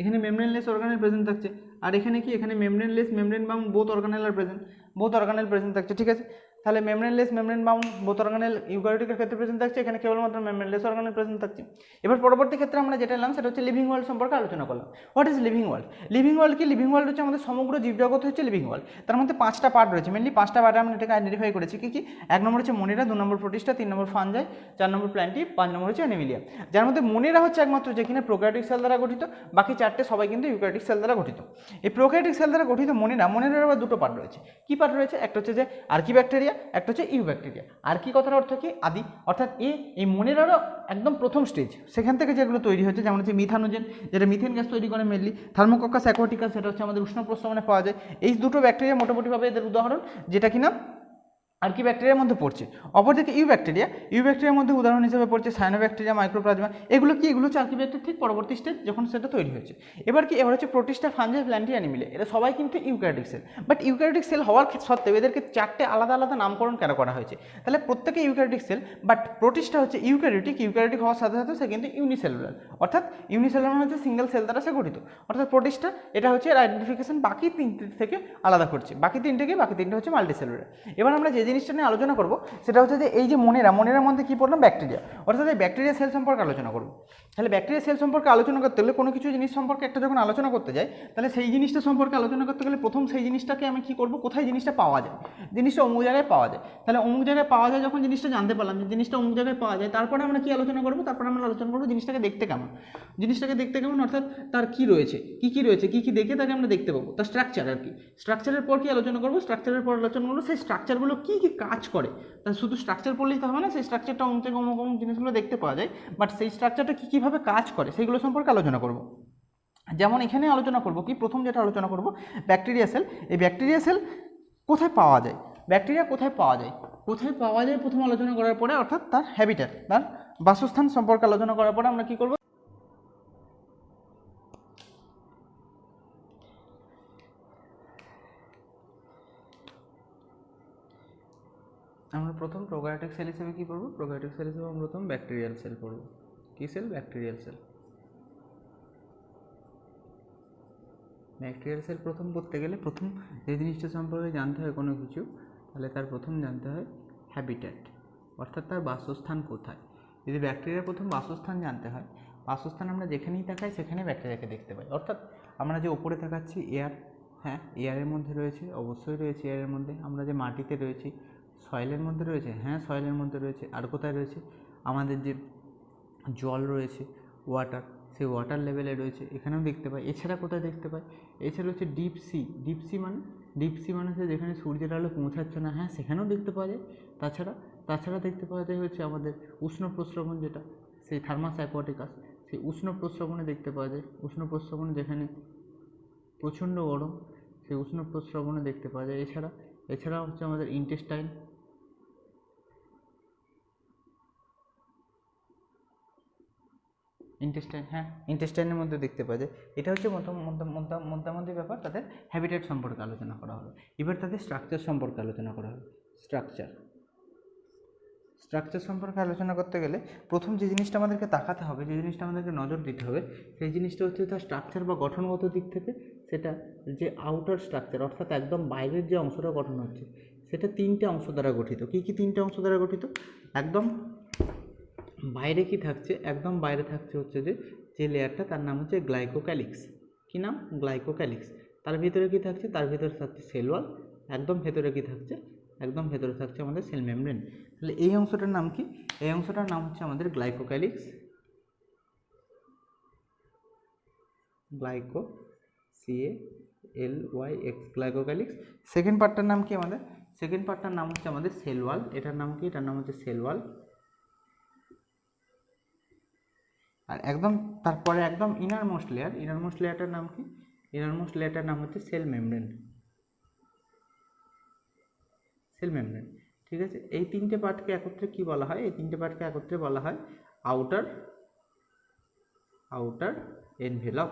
এখানে মেমব্রেনলেস অর্গানেল প্রেজেন্ট থাকছে। আর এখানে কি, এখানে মেমব্রেনলেস, মেমব্রেন বাউন্ড বোথ অর্গানেল আর প্রেজেন্ট, বোথ অর্গানেল প্রেজেন্ট থাকছে, ঠিক আছে। তাহলে মেমব্রেনলেস, মেমব্রেন বাউন্ড বোথ অর্গানেল ইউক্যারিওটিকের ক্ষেত্রে প্রেজেন্ট থাকছে, এখানে কেবলমাত্র মেমব্রেনলেস অর্গানেল প্রেজেন্ট থাকছে। এবার পরবর্তী ক্ষেত্রে আমরা যেটা এলাম সেটা হচ্ছে লিভিং ওয়ার্ল্ড সম্পর্কে আলোচনা করলাম। What is living world? Living world কি, লিভিং ওয়ার্ল্ড হচ্ছে আমাদের সমগ্র জীবজগৎ হচ্ছে লিভিং ওয়ার্ল্ড। তার মধ্যে 5টা পার্ট রয়েছে, মেনলি 5টা পার্টে আমরা এটাকে আইডেন্টিফাই করেছি। কি কি? 1 নম্বর হচ্ছে মনিরা, 2 নম্বর প্রোটিস্টা, 3 নম্বর ফানজাই, 4 নম্বর প্ল্যান্টি, 5 নম্বর হচ্ছে অ্যানিমিলিয়া। যার মধ্যে মনিরা হচ্ছে একমাত্র যেখানে প্রোক্যারিওটিক সেল দ্বারা গঠিত, বাকি 4টে সবাই কিন্তু ইউক্যারিওটিক সেল দ্বারা গঠিত। এই প্রোক্যারিওটিক সেল দ্বারা গঠিত মনিরার আবার 2টো পার্ট রয়েছে। কি পার্ট রয়েছে? একটা হচ্ছে যে আর্কি ব্যাকটেরিয়া, একটা হচ্ছে ইউ ব্যাকটেরিয়া। আর্কি কথার অর্থ কি? আদি, অর্থাৎ এই মনিরারও একদম প্রথম স্টেজ, সেখান থেকে যেগুলো তৈরি হচ্ছে, যেমন হচ্ছে মিথানোজেন, যেটা মিথেন গ্যাস তৈরি করে মেনলি, থার্মোকক্কাস অ্যাকোয়াটিকাস, সেটা হচ্ছে আমাদের উষ্ণ প্রস্রবণে পাওয়া যায়। এই 2টো ব্যাকটেরিয়া মোটামুটিভাবে এদের উদাহরণ, যেটা কিনা আর্কি ব্যাকটেরিয়ার মধ্যে পড়ছে। অপরদিকে ইউ ব্যাকটেরিয়ার মধ্যে উদাহরণ হিসেবে পড়ছে সায়ানোব্যাকটেরিয়া, মাইক্রোপ্লাজমা। এগুলো কি? এগুলো হচ্ছে আর্কি ব্যাকটেরিয়া ঠিক পরবর্তী স্টেজ যখন সেটা তৈরি হয়েছে। এবার কি? এবার হচ্ছে প্রোটিস্টা, ফানজাই, প্ল্যান্টি, অ্যানিমিলিয়া, এরা সবাই কিন্তু eukaryotic sell. But eukaryotic sell হওয়ার সত্ত্বেও এদেরকে 4টে আলাদা আলাদা নামকরণ কেন করা হয়েছে? তাহলে প্রত্যেকে ইউক্যারিওটিক সেল, বাট প্রোটিস্টা হচ্ছে ইউক্যারিওটিক হওয়ার সাথে সাথে সে কিন্তু ইউনিসেলুলার, অর্থাৎ ইউনিসেলুলার মানে হচ্ছে সিঙ্গেল সেল দ্বারা সে গঠিত। অর্থাৎ প্রোটিস্টা এটা হচ্ছে এর আইডেন্টিফিকেশন বাকি 3টে থেকে আলাদা করছে। বাকি 3টে হচ্ছে মাল্টিসেলুলার। এবার আমরা যে জিনিসটা নিয়ে আলোচনা করবো সেটা হচ্ছে যে এই যে মনিরার মধ্যে কি পড়লাম? ব্যাকটেরিয়া, অর্থাৎ এই ব্যাকটেরিয়া সেল সম্পর্কে আলোচনা করবো। তাহলে ব্যাকটেরিয়া সেল সম্পর্কে আলোচনা করতে হলে কোনো কিছু জিনিস সম্পর্কে একটা যখন আলোচনা করতে যাই, তাহলে সেই জিনিসটা সম্পর্কে আলোচনা করতে গেলে প্রথম সেই জিনিসটাকে আমি কি করবো, কোথায় জিনিসটা পাওয়া যায়, জিনিসটা অমুক জায়গায় পাওয়া যায়। তাহলে অমুক জায়গায় পাওয়া যায় যখন জিনিসটা জানতে পারলাম যে জিনিসটা অমুক জায়গায় পাওয়া যায়, তারপরে আমরা কি আলোচনা করবো? তারপরে আমরা আলোচনা করবো জিনিসটাকে দেখতে কেমন, অর্থাৎ তার কি রয়েছে, কি দেখে তাকে আমরা দেখতে পাবো, তার স্ট্রাকচার আর কি। স্ট্রাকচারের পর কি আলোচনা করবো? স্ট্রাকচারের পর আলোচনা করবো সেই স্ট্রাকচারগুলো কি কি কাজ করে। তাহলে শুধু স্ট্রাকচার পড়লেই তো হবে না, সেই স্ট্রাকচারটা অমুক থেকে অমুক জিনিসগুলো দেখতে পাওয়া যায়, বাট সেই স্ট্রাকচারটা কীভাবে কাজ করে সেইগুলো সম্পর্কে আলোচনা করব। যেমন এখানে আলোচনা করব কি, প্রথম যেটা আলোচনা করব ব্যাকটেরিয়া সেল। এই ব্যাকটেরিয়া সেল কোথায় পাওয়া যায়, ব্যাকটেরিয়া কোথায় পাওয়া যায় প্রথম আলোচনা করার পরে, অর্থাৎ তার হ্যাবিটেট, তার বাসস্থান সম্পর্কে আলোচনা করার পরে আমরা কি করব, আমরা প্রথম প্রোক্যারিওটিক সেল হিসেবে কী পড়ব? প্রোক্যারিওটিক সেল হিসেবে আমরা প্রথম ব্যাকটেরিয়াল সেল পড়ব। কী cell? Bacterial cell. Bacterial cell প্রথম পড়তে গেলে প্রথম যে জিনিসটা সম্পর্কে জানতে হয় কোনো কিছু, তাহলে তার প্রথম জানতে হয় হ্যাবিটেট, অর্থাৎ তার বাসস্থান কোথায়। যদি ব্যাকটেরিয়ার প্রথম বাসস্থান জানতে হয়, বাসস্থান আমরা যেখানেই তাকাই সেখানে ব্যাকটেরিয়াকে দেখতে পাই। অর্থাৎ আমরা যে ওপরে তাকাচ্ছি এয়ার, হ্যাঁ এয়ারের মধ্যে রয়েছে, অবশ্যই রয়েছে এয়ারের মধ্যে। আমরা যে মাটিতে রয়েছি, সয়েলের মধ্যে রয়েছে, হ্যাঁ সয়েলের মধ্যে রয়েছে। আর কোথায় রয়েছে? আমাদের যে জল রয়েছে, ওয়াটার, সেই ওয়াটার লেভেলে রয়েছে, এখানেও দেখতে পাই। এছাড়া কোথায় দেখতে পাই? এছাড়া হচ্ছে ডিপ সি। ডিপ সি মানে হচ্ছে যেখানে সূর্যের আলো পৌঁছাচ্ছে না, হ্যাঁ সেখানেও দেখতে পাওয়া যায়। তাছাড়া দেখতে পাওয়া যায় হচ্ছে আমাদের উষ্ণ প্রস্রবণ, যেটা সেই থার্মাস অ্যাকোয়াটিকাস, সেই উষ্ণ প্রস্রবণে দেখতে পাওয়া যায়। উষ্ণ প্রস্রবণে যেখানে প্রচণ্ড গরম, সেই উষ্ণ প্রস্রবণে দেখতে পাওয়া যায়। এছাড়া হচ্ছে আমাদের ইন্টেস্টাইন, ইন্টেস্টাইন, হ্যাঁ ইন্টেস্টাইনের মধ্যে দেখতে পাওয়া যায়। এটা হচ্ছে মধ্যমধ্যি ব্যাপার, তাদের হ্যাবিটেট সম্পর্কে আলোচনা করা হবে। এবার তাদের স্ট্রাকচার সম্পর্কে আলোচনা করা হবে। স্ট্রাকচার সম্পর্কে আলোচনা করতে গেলে প্রথম যে জিনিসটা আমাদেরকে তাকাতে হবে, যে জিনিসটা আমাদেরকে নজর দিতে হবে, সেই জিনিসটা হচ্ছে তার স্ট্রাকচার বা গঠনগত দিক থেকে। সেটা যে আউটার স্ট্রাকচার, অর্থাৎ একদম বাইরের যে অংশটা গঠন হচ্ছে, সেটা তিনটে অংশ দ্বারা গঠিত। কী কী তিনটে অংশ দ্বারা গঠিত? একদম বাইরে কি থাকছে? একদম বাইরে থাকছে হচ্ছে যে লেয়ারটা, তার নাম হচ্ছে গ্লাইকোক্যালিক্স। কী নাম? গ্লাইকোক্যালিক্স। তার ভিতরে কি থাকছে? তার ভিতরে থাকছে সেল ওয়াল। একদম ভেতরে কি থাকছে? একদম ভেতরে থাকছে আমাদের সেল মেমব্রেন। তাহলে এই অংশটার নাম কি? এই অংশটার নাম হচ্ছে আমাদের গ্লাইকোক্যালিক্স। GlycoCALYX, glycocalyx. সেকেন্ড পার্টটার নাম কি আমাদের? সেকেন্ড পার্টটার নাম হচ্ছে আমাদের সেল ওয়াল। এটার নাম কি? এটার নাম হচ্ছে সেল ওয়াল। আর একদম তারপরে একদম ইনারমোস্ট লেয়ারটার নাম কি? ইনারমোস্ট লেয়ারটার নাম হচ্ছে সেল মেমব্রেন। ঠিক আছে, এই তিনটে পার্টকে একত্রে কি বলা হয়? এই তিনটে পার্টকে একত্রে বলা হয় আউটার এনভেলপ।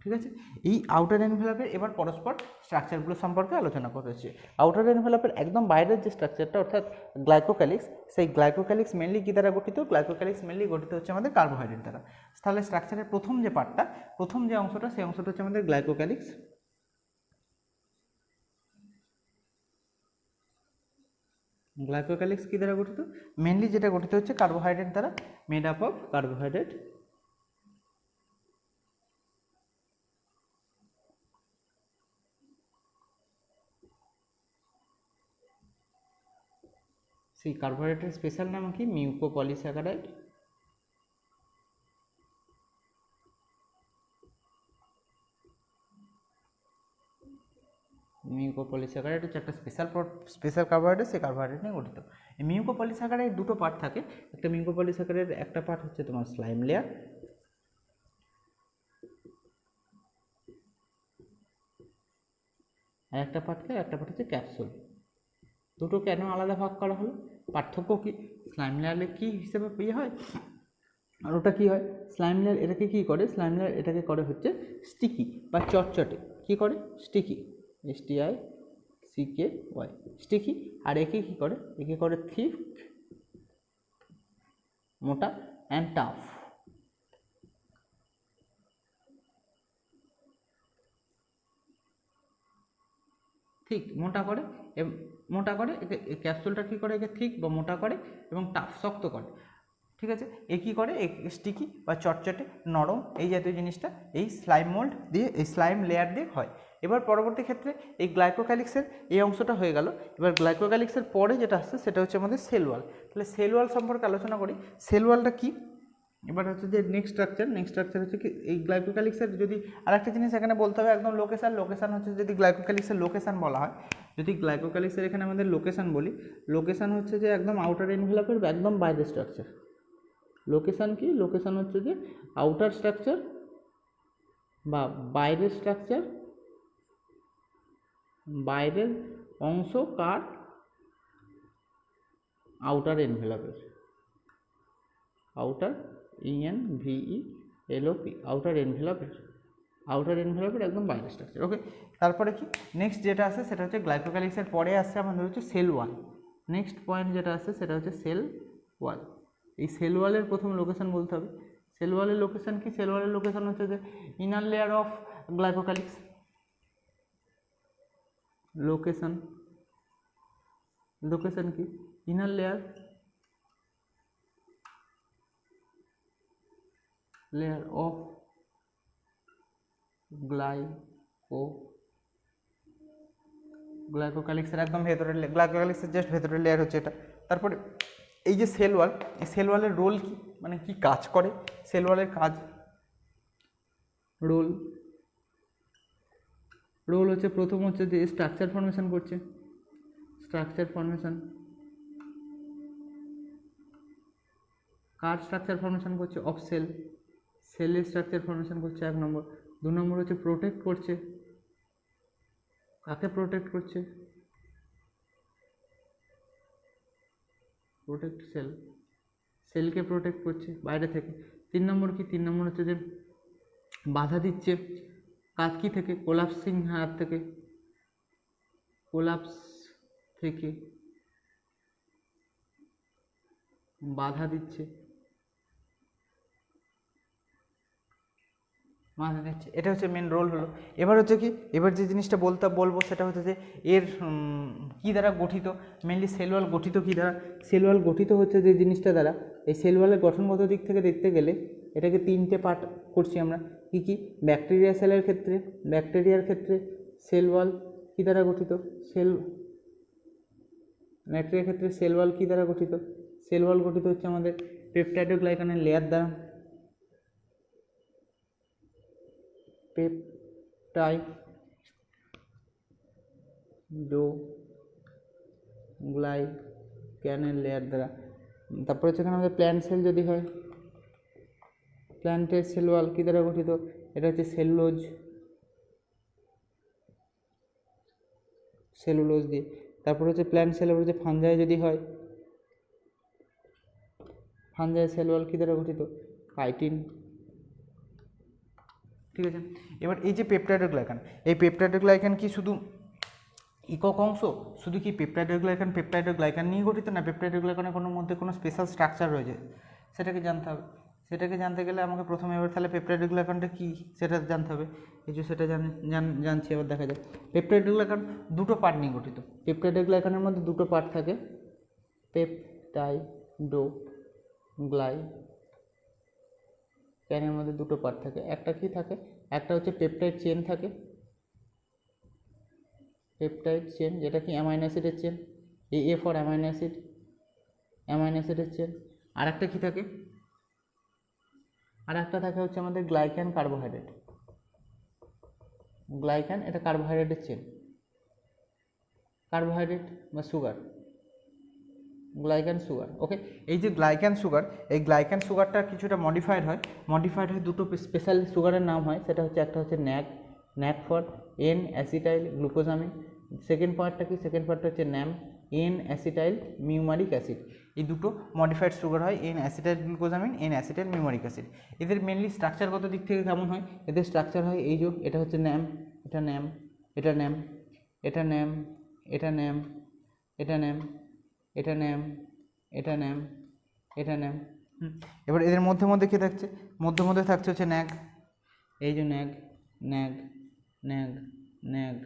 ঠিক আছে, এই আউটার এনভেলপের এবার পরস্পর স্ট্রাকচারগুলো সম্পর্কে আলোচনা করেছি। আউটার এনভেলপের একদম বাইরের যে স্ট্রাকচারটা, অর্থাৎ গ্লাইকোক্যালিক্স, সেই গ্লাইকোক্যালিক্স মেনলি কী দ্বারা গঠিত? গ্লাইকোক্যালিক্স মেনলি গঠিত হচ্ছে আমাদের কার্বোহাইড্রেট দ্বারা। তাহলে স্ট্রাকচারের প্রথম যে পার্টটা, প্রথম যে অংশটা, সেই অংশটা হচ্ছে আমাদের গ্লাইকোক্যালিক্স। গ্লাইকোক্যালিক্স কী দ্বারা গঠিত? মেনলি যেটা গঠিত হচ্ছে কার্বোহাইড্রেট দ্বারা, মেড আপ অফ কার্বোহাইড্রেট। সেই কার্বোহাইড্রেটের স্পেশাল নাম কি? মিউকোপলিস্যাকারাইড। মিউকোপলিস্যাকারাইড হচ্ছে একটা স্পেশাল কার্বোহাইড্রেট, সেই কার্বোহাইড্রেট নিয়ে গঠিত। এই মিউকোপলিস্যাকারাইড দুটো পার্ট থাকে। একটা মিউকোপলিস্যাকারাইড একটা পার্ট হচ্ছে তোমার স্লাইম লেয়ার, আর একটা পার্ট হচ্ছে ক্যাপসুল। দুটো কেন আলাদা ভাগ করা হলো? পার্থক্য কি? স্লাইম লেয়ারে কী হিসেবে ইয়ে হয়, আর ওটা কী হয়? স্লাইম লেয়ার এটাকে কী করে? স্লাইম লেয়ার এটাকে করে হচ্ছে স্টিকি বা চটচটে। কী করে? Sticky, STICKY, sticky. আর একে কী করে? একে করে থিক, মোটা অ্যান্ড টাফ। ঠিক মোটা করে, একে ক্যাপসুলটা কী করে? একে থিক বা মোটা করে এবং টাফ, শক্ত করে। ঠিক আছে, এ কী করে? স্টিকি বা চটচটে, নরম, এই জাতীয় জিনিসটা এই স্লাইম মোল্ড দিয়ে, এই স্লাইম লেয়ার দিয়ে হয়। এবার পরবর্তী ক্ষেত্রে এই গ্লাইকোক্যালিক্সের এই অংশটা হয়ে গেল। এবার গ্লাইকোক্যালিক্সের পরে যেটা আসছে সেটা হচ্ছে আমাদের সেল ওয়াল। তাহলে সেল ওয়াল সম্পর্কে আলোচনা করি। সেল ওয়ালটা কী? এবার হচ্ছে যে নেক্সট স্ট্রাকচার হচ্ছে কি, এই গ্লাইকোক্যালিক্সের যদি আরেকটা জিনিস এখানে বলতে হবে, একদম লোকেশান হচ্ছে, যদি গ্লাইকোক্যালিক্সের লোকেশান বলা হয়, যদি গ্লাইকোক্যালিক্সের এখানে আমাদের লোকেশান বলি, লোকেশান হচ্ছে যে একদম আউটার এনভেলপের একদম বাইরের স্ট্রাকচার। লোকেশান কি? লোকেশান হচ্ছে যে আউটার স্ট্রাকচার বা বাইরের স্ট্রাকচার, বাইরের অংশ কার? আউটার এনভেলপের। আউটার ENVELOP, আউটার এনভেলপের একদম বাইরের স্ট্রাকচার। ওকে, তারপরে কি নেক্সট যেটা আসে সেটা হচ্ছে গ্লাইকোক্যালিক্সের পরে আসছে আমাদের হচ্ছে সেল ওয়াল। নেক্সট পয়েন্ট যেটা আসছে সেটা হচ্ছে সেল ওয়াল। এই সেল ওয়ালের প্রথম লোকেশান বলতে হবে। সেল ওয়ালের লোকেশান কি? সেল ওয়ালের লোকেশান হচ্ছে যে inner layer of glycocalyx. Location কি? ইনার লেয়ার অফ গ্লাইকোক্যালিক্সের একদম ভেতরের, গ্লাইকোক্যালিক্সের জাস্ট ভেতরের লেয়ার হচ্ছে এটা। তারপরে এই যে সেল ওয়াল, এই সেল ওয়ালের রোল কি, মানে কি কাজ করে সেল ওয়ালের? কাজ, রোল হচ্ছে প্রথম হচ্ছে যে স্ট্রাকচার ফর্মেশন করছে। কার স্ট্রাকচার ফর্মেশন করছে? অফ সেলের স্ট্রাকচার ফর্মেশন করছে 1 নম্বর। 2 নম্বর হচ্ছে প্রোটেক্ট করছে। কাকে প্রোটেক্ট করছে? প্রোটেক্ট সেলকে প্রোটেক্ট করছে বাইরে থেকে। 3 নম্বর কি, 3 নম্বর হচ্ছে যে বাধা দিচ্ছে কাজ কি থেকে, কোলাপসিং হার থেকে, কোলাপস থেকে বাধা দিচ্ছে, বাধা দিচ্ছে, এটা হচ্ছে মেন রোল হলো। এবার হচ্ছে কি, এবার যে জিনিসটা বলবো সেটা হচ্ছে যে এর কী দ্বারা গঠিত, মেনলি সেল ওয়াল গঠিত কী দ্বারা, সেল ওয়াল গঠিত হচ্ছে যে জিনিসটা দ্বারা, এই সেল ওয়ালের গঠনগত দিক থেকে দেখতে গেলে এটাকে 3টে পার্ট করছি আমরা। কী কী? ব্যাকটেরিয়া সেলের ক্ষেত্রে, ব্যাকটেরিয়ার ক্ষেত্রে সেল ওয়াল কী দ্বারা গঠিত, ব্যাকটেরিয়ার ক্ষেত্রে সেল ওয়াল কী দ্বারা গঠিত, সেল ওয়াল গঠিত হচ্ছে আমাদের পেপটাইডোগ্লাইকানের লেয়ার দ্বারা, পেপটাইডোগ্লাইকানের লেয়ার দ্বারা। তারপরে হচ্ছে এখানে আমাদের প্ল্যান্ট সেল যদি হয়, প্ল্যান্টের সেল ওয়াল কী দ্বারা গঠিত, এটা হচ্ছে সেলুলোজ দিয়ে। তারপর হচ্ছে প্ল্যান্ট সেল হচ্ছে ফাঞ্জাই যদি হয়, ফাঞ্জাই সেল ওয়াল কী দ্বারা গঠিত, কাইটিন। ঠিক আছে, এবার এই যে পেপটাইডোগ্লাইকান, এই পেপটাইডোগ্লাইকান কি শুধু একক অংশ, শুধু কি পেপটাইডোগ্লাইকান নিয়ে গঠিত, না পেপটাইডোগ্লাইকানের কোনো মধ্যে কোনো স্পেশাল স্ট্রাকচার রয়েছে, সেটাকে জানতে হবে। সেটাকে জানতে গেলে আমাকে প্রথমে এবার তাহলে পেপটাইডোগ্লাইকানটা কী সেটা জানতে হবে। এই যে সেটা জানছি, এবার দেখা যায় পেপটাইডোগ্লাইকান দুটো পার্ট নিয়ে গঠিত। পেপটাইডোগ্লাইকানের মধ্যে দুটো পার্ট থাকে, পেপটাইডোগ্লাইকানের মধ্যে দুটো পার্ট থাকে। একটা কি থাকে, একটা হচ্ছে পেপটাইড চেন থাকে, পেপটাইড চেন, যেটা কি অ্যামাইনো অ্যাসিডের চেন, এ ফর অ্যামাইনো অ্যাসিডের চেন। আর একটা কী থাকে, আর একটা থাকে হচ্ছে আমাদের গ্লাইকান কার্বোহাইড্রেট, গ্লাইকান এটা কার্বোহাইড্রেটের চেন, কার্বোহাইড্রেট বা সুগার, গ্লাইকান সুগার। ওকে, এই যে গ্লাইকান সুগার, এই গ্লাইকান সুগারটা কিছুটা মডিফাইড হয় দুটো স্পেশাল সুগারের নাম হয়, সেটা হচ্ছে একটা হচ্ছে NAG for N acetyl glucosamine, second পার্টটা হচ্ছে এন অ্যাসিটাইল মিউমারিক অ্যাসিড। এই দুটো মডিফাইড সুগার হয়, N acetyl glucosamine, N acetyl muramic acid. এদের মেনলি স্ট্রাকচারগত দিক থেকে কেমন হয়, এদের স্ট্রাকচার হয় এই যে, এটা হচ্ছে ন্যাম, এটা ন্যাম, এটা ন্যাম, এটা ন্যাম, এটা ন্যাম, এটা ন্যাম, এটা ন্যাম, এটা ন্যাম, এটা ন্যাম। এবার এদের মধ্যে কী থাকছে, মধ্যে থাকছে হচ্ছে ন্যাগ, এই যে nag, nag, nag, nag,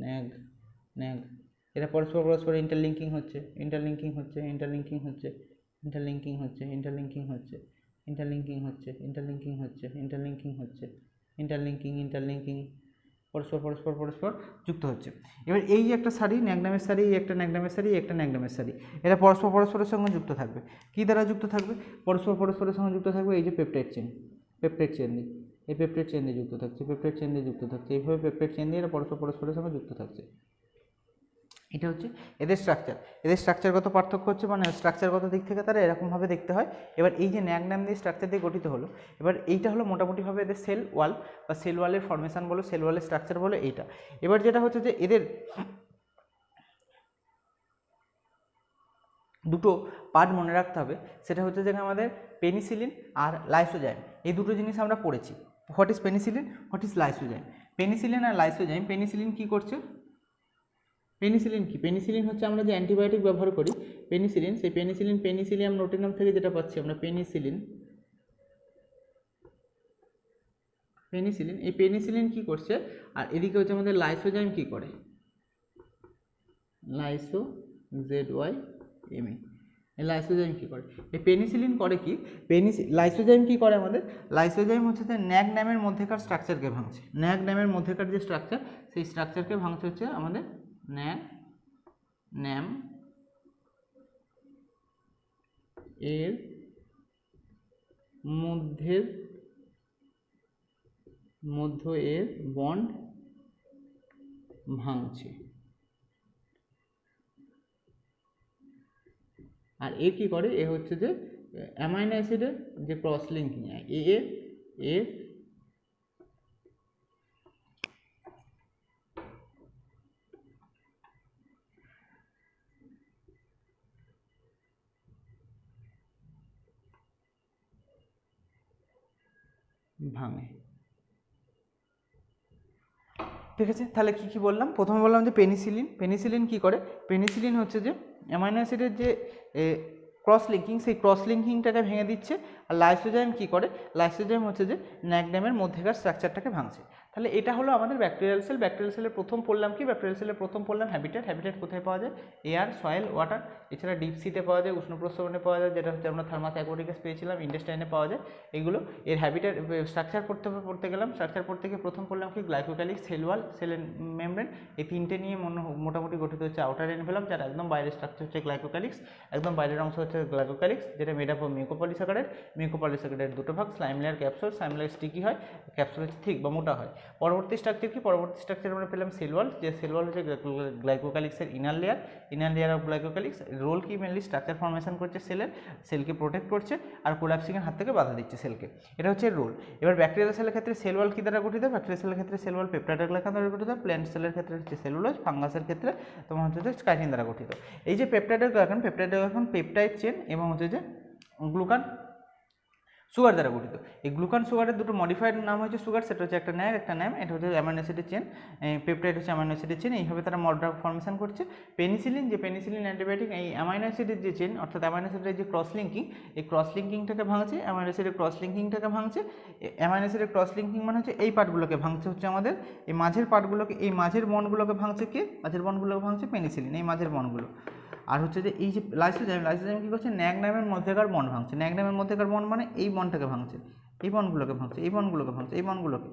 nag, nag. এটা পরস্পর ইন্টারলিঙ্কিং হচ্ছে, ইন্টারলিঙ্কিং হচ্ছে, ইন্টারলিঙ্কিং হচ্ছে, ইন্টারলিঙ্কিং হচ্ছে, ইন্টারলিঙ্কিং হচ্ছে, ইন্টারলিঙ্কিং হচ্ছে, ইন্টারলিঙ্কিং হচ্ছে, ইন্টারলিঙ্কিং হচ্ছে, ইন্টারলিঙ্কিং পরস্পর যুক্ত হচ্ছে। এবার এই যে একটা সারি ন্যাগডামের সারি, এই একটা ন্যাগডামের সারি, একটা ন্যাগডামের সারি, এরা পরস্পরের সঙ্গে যুক্ত থাকবে। কী দ্বারা যুক্ত থাকবে, পরস্পরের সঙ্গে যুক্ত থাকবে এই যে পেপটাইড চেন, পেপটাইড চেন দিয়ে, এই পেপটাইড চেন দিয়ে যুক্ত থাকছে, পেপটাইড চেন দিয়ে যুক্ত থাকছে, এইভাবে পেপটাইড চেন দিয়ে এরা পরস্পরের সঙ্গে যুক্ত থাকছে। এটা হচ্ছে এদের স্ট্রাকচার। এদের স্ট্রাকচারগত পার্থক্য হচ্ছে, মানে স্ট্রাকচারগত দিক থেকে তারা এরকমভাবে দেখতে হয়। এবার এই যে ন্যাগডাম দিয়ে স্ট্রাকচার দিয়ে গঠিত হলো, এবার এইটা হলো মোটামুটিভাবে এদের সেল ওয়াল বা সেল ওয়ালের ফর্মেশন বলো, সেল ওয়ালের স্ট্রাকচার বলো এইটা। এবার যেটা হচ্ছে যে এদের দুটো পার্ট মনে রাখতে হবে, সেটা হচ্ছে যে আমাদের পেনিসিলিন আর লাইসোজাইম, এই দুটো জিনিস আমরা পড়েছি। What is penicillin, what is lysozyme. Penicillin আর লাইসোজাইম, পেনিসিলিন কী করছে, পেনিসিলিন কি, পেনিসিলিন হচ্ছে আমরা যে অ্যান্টিবায়োটিক ব্যবহার করি পেনিসিলিন, সেই পেনিসিলিয়াম নোটিনাম থেকে যেটা পাচ্ছি আমরা পেনিসিলিন, এই পেনিসিলিন কি করছে, আর এদিকে হচ্ছে আমাদের লাইসোজাইম কি করে, লাইসোজাইম কি করে, এই পেনিসিলিন করে কি, লাইসোজাইম কি করে আমাদের, লাইসোজাইম হচ্ছে যে ন্যাগডামের মধ্যেকার স্ট্রাকচারকে ভাঙছে, ন্যাগডামের মধ্যেকার যে স্ট্রাকচার, সেই স্ট্রাকচারকে ভাঙছে হচ্ছে আমাদের ন্যাম এর এর বন্ড ভাঙছে। আর এ কি করে, এ হচ্ছে যে অ্যামাইনো অ্যাসিডের যে ক্রস লিঙ্কিং, এর ভাঙে। ঠিক আছে, তাহলে কী কী বললাম? প্রথমে বললাম যে পেনিসিলিন কী করে? পেনিসিলিন হচ্ছে যে অ্যামাইনো অ্যাসিডের যে ক্রস লিঙ্কিং, সেই ক্রস লিঙ্কিংটাকে ভেঙে দিচ্ছে। আর লাইসোজাইম কী করে? লাইসোজাইম হচ্ছে যে ন্যাকড্যামের মধ্যেকার স্ট্রাকচারটাকে ভাঙছে। তাহলে এটা হলো আমাদের ব্যাকটেরিয়াল সেল। ব্যাকটেরিয়াল সেলের প্রথম পড়লাম কি? ব্যাকটেরিয়াল সেলের প্রথম পড়লাম হ্যাবিটেট। হ্যাবিটেট কোথায় পাওয়া যায়? Air, soil, water. এছাড়া ডিপ সিতে পাওয়া যায়, উষ্ণ প্রস্রবণে পাওয়া যায়, যেটা হচ্ছে আমরা থার্মাস অ্যাকোয়াটিকাস পেয়েছিলাম, ইন্টেস্টাইনে পাওয়া যায় এগুলো। এর হ্যাবিটেট স্ট্রাকচার পড়তে গেলাম। স্ট্রাকচার পড়তে গিয়ে প্রথম পড়লাম কি? Glycocalyx, cell wall, cell membrane. এই তিনটে নিয়ে মোটামুটি গঠিত হচ্ছে আউটার এনভেলপ, যার একদম বাইরের স্ট্রাকচার হচ্ছে গ্লাইকোক্যালিক্স, একদম বাইরের অংশ হচ্ছে গ্লাইকোক্যালিক্স, যেটা made up of mucopolysaccharide. Mucopolysaccharide দুটো ভাগ, slime layer, capsule. Slime layer sticky হয়, ক্যাপসুল হচ্ছে থিক বা মোটা হয়। পরবর্তী স্ট্রাকচার কি? পরবর্তী স্ট্রাকচার আমরা পেলাম সেল ওয়াল, যে সেল ওয়াল হচ্ছে গ্লাইকোক্যালিক্সের inner layer of glycocalyx. Role কি? মেনলি স্ট্রাকচার ফর্মেশন করছে সেলের, সেলকে প্রোটেক্ট করছে আর কোলাপসিংয়ের হাত থেকে বাধা দিচ্ছে সেলকে, এটা হচ্ছে রোল। এবার ব্যাকটেরিয়াল সেলের ক্ষেত্রে সেল ওয়াল কী দ্বারা গঠিত? ব্যাকটেরিয়াল সেলের ক্ষেত্রে সেল ওয়াল পেপটাইডোগ্লাইকান দ্বারা গঠিত। প্ল্যান্ট সেলের ক্ষেত্রে হচ্ছে সেলুলোজ। ফাঙ্গাসের ক্ষেত্রে তোমার হচ্ছে যে কাইটিন দ্বারা গঠিত। এই যে পেপটাইডোগ্লাইকান পেপটাইড চেন এবং হচ্ছে যে গ্লুকান সুগার দ্বারা গঠিত। এই গ্লুকান সুগারের দুটো মডিফাইড নাম হচ্ছে সুগার, সেটা হচ্ছে একটা ন্যাগ একটা ন্যাম। এটা হচ্ছে অ্যামাইনো অ্যাসিডের চেন, পেপটাইড হচ্ছে অ্যামাইনো অ্যাসিডের চেন। এইভাবে তারা মডার ফর্মেশন করছে। পেনিসিলিন অ্যান্টিবায়োটিক, এই অ্যামাইনো অ্যাসিডের যে চেন, অর্থাৎ অ্যামাইনো অ্যাসিডের যে ক্রস লিঙ্কিং, এই ক্রস লিঙ্কিংটাকে ভাঙছে। অ্যামাইনো অ্যাসিডের ক্রস লিঙ্কিংটাকে ভাঙছে। অ্যামাইনো অ্যাসিডের ক্রস লিঙ্কিং মানে হচ্ছে এই পার্টগুলোকে ভাঙছে হচ্ছে আমাদের এই মাঝের পার্টগুলোকে, এই মাঝের বন্ডগুলোকে ভাঙছে কে? মাঝের বন্ডগুলোকে ভাঙছে পেনিসিলিন, এই মাঝের বন্ডগুলো। আর হচ্ছে যে এই যে লাইসোজাইম কী করছে? ন্যাগনামের মধ্যেকার বন্ড ভাঙছে। ন্যাগনামের মধ্যেকার বন্ড মানে এই বন্ডটাকে ভাঙছে, এই বন্ডগুলোকে ভাঙছে, এই বন্ডগুলোকে ভাঙছে, এই বন্ডগুলোকে,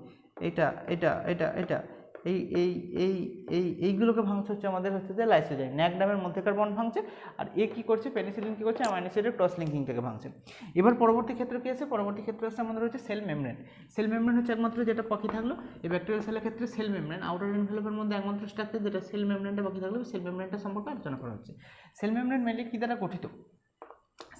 এটা এটা এটা এটা এই এই এই এই এইগুলোকে ভাঙছে হচ্ছে আমাদের হচ্ছে যে লাইসোজাইম। ন্যাগনামের মধ্যেকার বন্ড ভাঙছে। আর এ কী করছে? পেনিসিলিন কী করছে? অ্যামাইনো অ্যাসিডের ক্রস লিঙ্কিংটাকে ভাঙছে। এবার পরবর্তী ক্ষেত্রে কী আছে? পরবর্তী ক্ষেত্রে হচ্ছে আমাদের হচ্ছে সেল মেমব্রেন। সেল মেমব্রেন হচ্ছে একমাত্র যেটা বাকি থাকলো এই ব্যাকটেরিয়াল সেলের ক্ষেত্রে। সেল মেমব্রেন আউটার এনভেলপের মধ্যে একমাত্র স্ট্রাকচার যেটা সেল মেমব্রেনটা বাকি থাকলো, সেল মেমব্রেনটা সম্পর্কে আলোচনা করা হচ্ছে। সেল মেমব্রেন মেনলি কী দ্বারা গঠিত?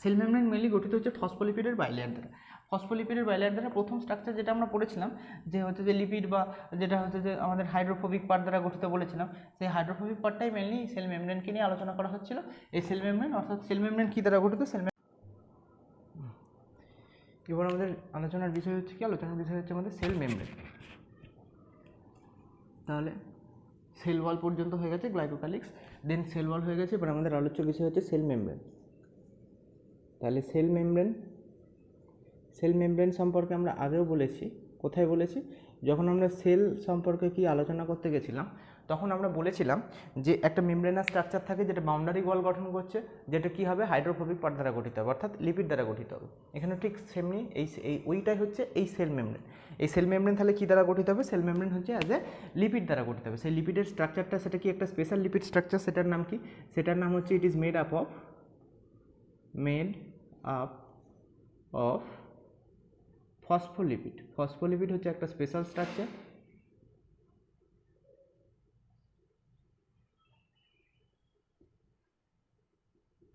সেল মেমব্রেন মেনলি গঠিত হচ্ছে ফসফোলিপিডের বাইলেয়ার দ্বারা। ফসফোলিপিডের বাইলেয়ার দ্বারা প্রথম স্ট্রাকচার যেটা আমরা পড়েছিলাম যে হচ্ছে যে লিপিড বা যেটা হচ্ছে যে আমাদের হাইড্রোফোবিক পার্ট দ্বারা গঠিত বলেছিলাম, সেই হাইড্রোফোবিক পার্টটাই মেনলি সেল মেমব্রেনকে নিয়ে আলোচনা করা হচ্ছিল। এই সেল মেমব্রেন অর্থাৎ সেল মেমব্রেন কী দ্বারা গঠিত? এবার আমাদের আলোচনার বিষয় হচ্ছে কি? আলোচনার বিষয় হচ্ছে আমাদের সেল মেমব্রেন। তাহলে সেল ওয়াল পর্যন্ত হয়ে গেছে গ্লাইকোক্যালিক্স, দেন সেল ওয়াল হয়ে গেছে। এবার আমাদের আলোচ্য বিষয় হচ্ছে সেল মেমব্রেন। তাহলে সেল মেমব্রেন সম্পর্কে আমরা আগেও বলেছি। কোথায় বলেছি? যখন আমরা সেল সম্পর্কে কি আলোচনা করতে গেছিলাম তখন আমরা বলেছিলাম যে একটা মেমব্রেনাস স্ট্রাকচার থাকে যেটা বাউন্ডারি ওয়াল গঠন করছে, যেটা কী হবে? হাইড্রোফোবিক পার্ট দ্বারা গঠিত হবে, অর্থাৎ লিপিড দ্বারা গঠিত হবে। এখানে ঠিক সেমনি ওইটাই হচ্ছে এই সেল মেমব্রেন। এই সেল মেমব্রেন তাহলে কী দ্বারা গঠিত হবে? সেল মেমব্রেন হচ্ছে অ্যাজ এ লিপিড দ্বারা গঠিত হবে। সেই লিপিডের স্ট্রাকচারটা সেটা কি? একটা স্পেশাল লিপিড স্ট্রাকচার। সেটার নাম কি? সেটার নাম হচ্ছে it is made up of phospholipid. Phospholipid হচ্ছে একটা স্পেশাল স্ট্রাকচার।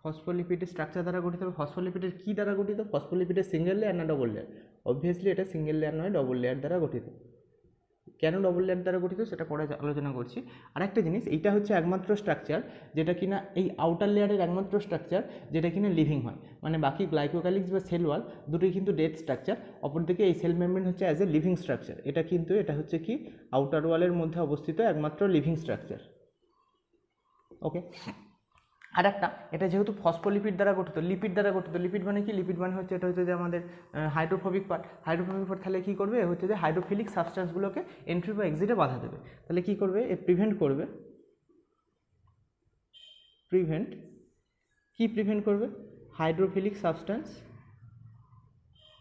ফসফোলিপিডের স্ট্রাকচার দ্বারা গঠিত হবে। ফসফোলিপিডের কী দ্বারা গঠিত? ফসফোলিপিডের সিঙ্গেল লেয়ার না ডবল লেয়ার? অবভিয়াসলি এটা সিঙ্গেল লেয়ার নয়, ডবল লেয়ার দ্বারা গঠিত। কেন ডবল লেয়ার দ্বারা গঠিত সেটা পরে আলোচনা করছি। আরেকটা জিনিস, এইটা হচ্ছে একমাত্র স্ট্রাকচার যেটা কিনা এই আউটার লেয়ারের একমাত্র স্ট্রাকচার যেটা কিনা লিভিং হয়, মানে বাকি গ্লাইকোক্যালিক্স বা সেল ওয়াল দুটোই কিন্তু ডেড স্ট্রাকচার। অপরদিকে এই সেল মেমব্রেন হচ্ছে অ্যাজ এ লিভিং স্ট্রাকচার। এটা হচ্ছে কি? আউটার ওয়ালের মধ্যে অবস্থিত একমাত্র লিভিং স্ট্রাকচার। ওকে। আর একটা, এটা যেহেতু ফসফোলিপিড দ্বারা গঠিত, লিপিড দ্বারা গঠিত। লিপিড মানে কি? লিপিড মানে হচ্ছে এটা হচ্ছে যে আমাদের হাইড্রোফোবিক পার্ট। হাইড্রোফোবিক পার্ট তাহলে কী করবে? হচ্ছে যে হাইড্রোফিলিক সাবস্টেন্সগুলোকে এন্ট্রি বা এক্সিটে বাধা দেবে। তাহলে কী করবে? এ প্রিভেন্ট করবে। প্রিভেন্ট করবে? Hydrophilic substance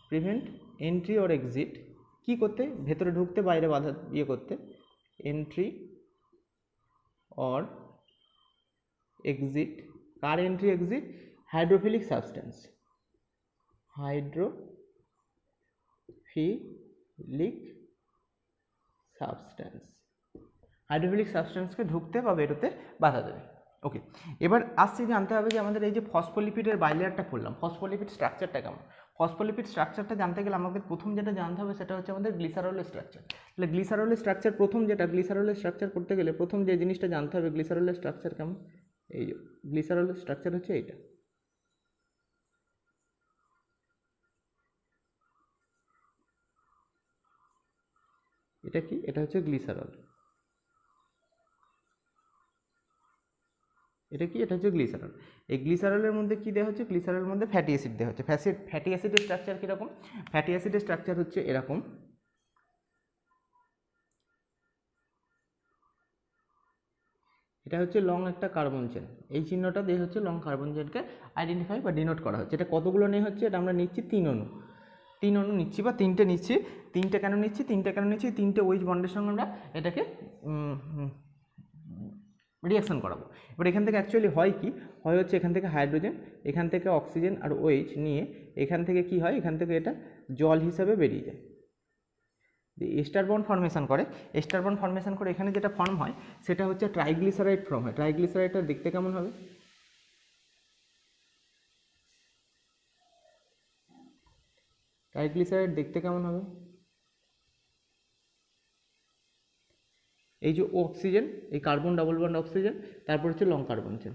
prevent entry or exit. কী করতে? ভেতরে ঢুকতে, বাইরে বাধা করতে। Entry or exit. কার entry exit? Hydrophilic substance. Hydrophilic সাবস্টেন্সকে ঢুকতে বা বেরোতে বাধা দেবে। ওকে, এবার আসছি জানতে হবে যে আমাদের এই যে ফসফোলিপিডের বাইলেয়ারটা পড়লাম, ফসফোলিপিড স্ট্রাকচারটা কেমন? ফসফোলিপিড স্ট্রাকচারটা জানতে গেলে আমাদের প্রথম যেটা জানতে হবে সেটা হচ্ছে আমাদের গ্লিসারলের স্ট্রাকচার। তাহলে গ্লিসারলের স্ট্রাকচার গ্লিসারলের স্ট্রাকচার করতে গেলে প্রথম যে জিনিসটা জানতে হবে, গ্লিসারলের স্ট্রাকচার কেমন? এই যে গ্লিসারলের স্ট্রাকচার হচ্ছে এইটা। এটা কি, এটা হচ্ছে গ্লিসারল। এটা কি, এটা হচ্ছে গ্লিসারল। এই গ্লিসারলের মধ্যে কি দেওয়া হচ্ছে, গ্লিসারলের মধ্যে ফ্যাটি অ্যাসিড দেওয়া হচ্ছে। ফ্যাটি অ্যাসিডের স্ট্রাকচার কীরকম, ফ্যাটি অ্যাসিডের স্ট্রাকচার হচ্ছে এরকম। এটা হচ্ছে লং একটা কার্বন চেন, এই চিহ্নটা দিয়ে হচ্ছে লং কার্বন চেনকে আইডেন্টিফাই বা ডিনোট করা হচ্ছে। এটা কতগুলো নিয়ে হচ্ছে, এটা আমরা নিচ্ছি 3 অণু, 3 অণু নিচ্ছি বা 3টে নিচ্ছি। 3টে কেন নিচ্ছি, 3টে কেন নিচ্ছি, 3টে ওইচ বন্ডের সঙ্গে আমরা এটাকে রিয়াকশন করাবো। এবার এখান থেকে অ্যাকচুয়ালি হয় কি, হয় হচ্ছে এখান থেকে হাইড্রোজেন, এখান থেকে অক্সিজেন আর ওইচ নিয়ে এখান থেকে কি হয়, এখান থেকে এটা জল হিসাবে বেরিয়ে যায়, এস্টার বন্ড ফর্মেশন করে। এস্টার বন্ড ফর্মেশন করে এখানে যেটা ফর্ম হয় সেটা হচ্ছে ট্রাইগ্লিসারাইড ফর্ম হয়। ট্রাইগ্লিসারাইডটা দেখতে কেমন হবে, ট্রাইগ্লিসারাইড দেখতে কেমন হবে, এই যে অক্সিজেন, এই কার্বন ডাবল বন্ড অক্সিজেন, তারপর হচ্ছে লং কার্বন চেন,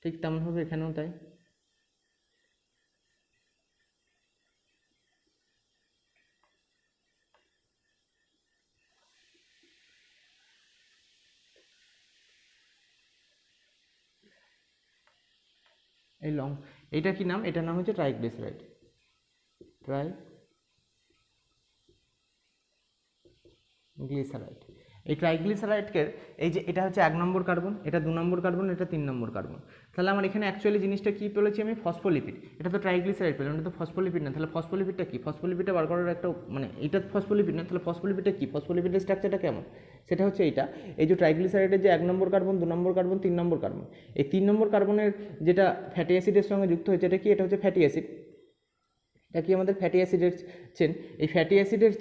ঠিক তেমন হবে এখানেও তাই। এই লং, এইটা কি নাম, এটার নাম হচ্ছে ট্রাইগ্লিসারাইড। ট্রাইগ্লিসারাইড। এই ট্রাইগ্লিসারাইডকে, এই যে এটা হচ্ছে 1 নম্বর কার্বন, এটা 2 নম্বর কার্বন, এটা 3 নম্বর কার্বন। তাহলে আমার এখানে অ্যাকচুয়ালি জিনিসটা কী পেয়েছি আমি, ফসফোলিপিড। এটা তো ট্রাইগ্লিসারাইড পেলাম, এটা তো ফসফোলিপিড না। তাহলে ফসফোলিপিডটা কি, ফসফোলিপিডটা বার করার একটা মানে, এটা ফসফোলিপিড না, তাহলে ফসফোলিপিডটা কি, ফসফোলিপিডের স্ট্রাকচারটা কেমন, সেটা হচ্ছে এইটা। এই যে ট্রাইগ্লিসারাইডের যে 1 নম্বর কার্বন, 2 নম্বর কার্বন, 3 নম্বর কার্বন, এই 3 নম্বর কার্বনের যেটা ফ্যাটি অ্যাসিডের সঙ্গে যুক্ত হয়েছে, এটা কি, এটা হচ্ছে ফ্যাটি অ্যাসিড। এটা কি আমাদের ফ্যাটি অ্যাসিডের চেন। এই ফ্যাটি অ্যাসিডের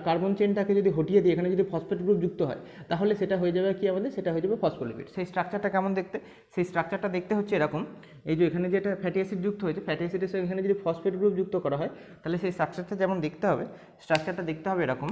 কার্বন চেনটাকে যদি হটিয়ে দিই, এখানে যদি ফসফেট গ্রুপ যুক্ত হয়, তাহলে সেটা হয়ে যাবে কি আমাদের, সেটা হয়ে যাবে ফসফোলিপিড। সেই স্ট্রাকচারটা কেমন দেখতে, সেই স্ট্রাকচারটা দেখতে হচ্ছে এরকম। এই যে এখানে যেটা ফ্যাটি অ্যাসিড যুক্ত হয়েছে, ফ্যাটি অ্যাসিডের সঙ্গে এখানে যদি ফসফেট গ্রুপ যুক্ত করা হয়, তাহলে সেই স্ট্রাকচারটা যেমন দেখতে হবে, স্ট্রাকচারটা দেখতে হবে এরকম।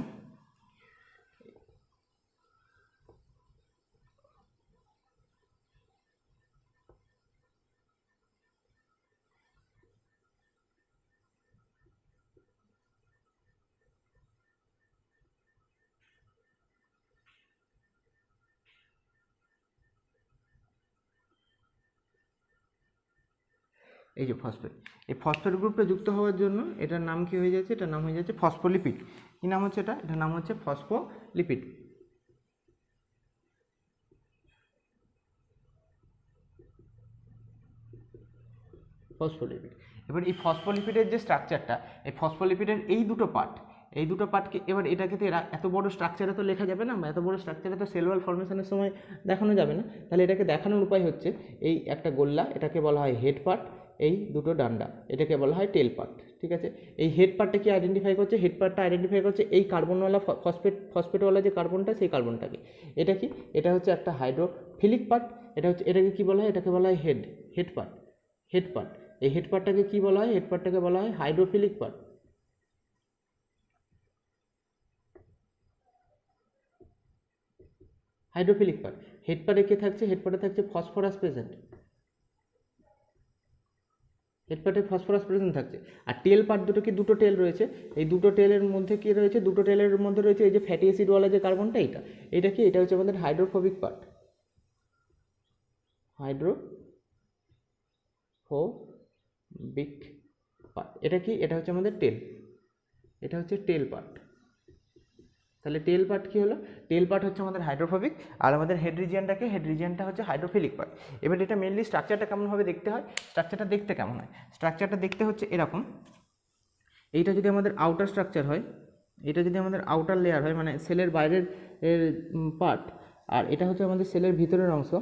এই যে ফসফেট, এই ফসফেট গ্রুপটা যুক্ত হওয়ার জন্য এটার নাম কি হয়ে যাচ্ছে, এটার নাম হয়ে যাচ্ছে ফসফোলিপিড। কী নাম হচ্ছে এটা, এটার নাম হচ্ছে ফসফোলিপিড। ফসফোলিপিড। এবার এই ফসফোলিপিডের যে স্ট্রাকচারটা, এই ফসফোলিপিডের এই দুটো পার্ট, এই দুটো পার্টকে এবার এটাকে তো এত বড় স্ট্রাকচারে তো লেখা যাবে না, বা এত বড় স্ট্রাকচারে তো সেল ওয়াল ফর্মেশনের সময় দেখানো যাবে না। তাহলে এটাকে দেখানোর উপায় হচ্ছে এই একটা গোল্লা, এটাকে বলা হয় হেড পার্ট, এই দুটো ডান্ডা এটাকে বলা হয় টেল পার্ট। ঠিক আছে, এই হেড পার্টটা কি আইডেন্টিফাই করছে, হেড পার্টটা আইডেন্টিফাই করছে এই কার্বনওয়ালা ফসফেটওয়ালা যে কার্বনটা, সেই কার্বনটাকে। এটা কি, এটা হচ্ছে একটা হাইড্রোফিলিক পার্ট। এটা হচ্ছে, এটাকে কি বলা হয়, এটাকে বলা হয় হেড পার্ট। হেড পার্ট, এই হেড পার্টটাকে কি বলা হয়, হেড পার্টটাকে বলা হয় hydrophilic part. Hydrophilic part. Head পার্টে কে থাকছে, হেড পার্টে থাকছে ফসফরাস প্রেজেন্ট, হেড পার্টে ফসফরাস প্রেজেন্ট থাকছে। আর টেল পার্ট দুটো কি, দুটো টেল রয়েছে, এই দুটো টেলের মধ্যে কি রয়েছে, দুটো টেলের মধ্যে রয়েছে এই যে ফ্যাটি অ্যাসিডওয়ালা যে কার্বনটা, এটা কি, এটা হচ্ছে আমাদের হাইড্রোফোবিক পার্ট, হাইড্রোফোবিক পার্ট। এটা কি, এটা হচ্ছে আমাদের টেল, এটা হচ্ছে টেল পার্ট। তাহলে টেল পার্ট কী হলো, টেল পার্ট হচ্ছে আমাদের হাইড্রোফোবিক, আর আমাদের হেড রিজিয়নটাকে, হেড রিজিয়নটা হচ্ছে হাইড্রোফিলিক পার্ট। এবার এটা মেনলি স্ট্রাকচারটা কেমনভাবে দেখতে হয়, স্ট্রাকচারটা দেখতে কেমন হয়, স্ট্রাকচারটা দেখতে হচ্ছে এরকম। এইটা যদি আমাদের আউটার স্ট্রাকচার হয়, এটা যদি আমাদের আউটার লেয়ার হয়, মানে সেলের বাইরের পার্ট, আর এটা হচ্ছে আমাদের সেলের ভিতরের অংশ,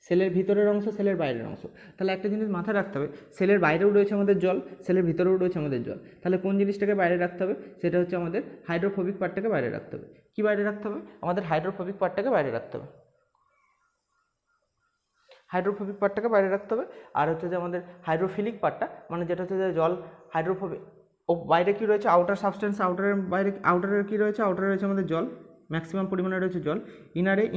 সেলের ভিতরের অংশ, সেলের বাইরের অংশ। তাহলে একটা জিনিস মাথায় রাখতে হবে, সেলের বাইরেও রয়েছে আমাদের জল, সেলের ভিতরেও রয়েছে আমাদের জল। তাহলে কোন জিনিসটাকে বাইরে রাখতে হবে, সেটা হচ্ছে আমাদের হাইড্রোফোবিক পার্টটাকে বাইরে রাখতে হবে। কী বাইরে রাখতে হবে, আমাদের হাইড্রোফোবিক পার্টটাকে বাইরে রাখতে হবে, হাইড্রোফোবিক পার্টটাকে বাইরে রাখতে হবে। আর হচ্ছে যে আমাদের হাইড্রোফিলিক পার্টটা, মানে যেটা হচ্ছে যে জল, হাইড্রোফোবিক, ও বাইরে কী রয়েছে, আউটার সাবস্টেন্স, আউটারের বাইরে, আউটারের কী রয়েছে, আউটারে রয়েছে আমাদের জল, ম্যাক্সিমাম পরিমাণে রয়েছে জল।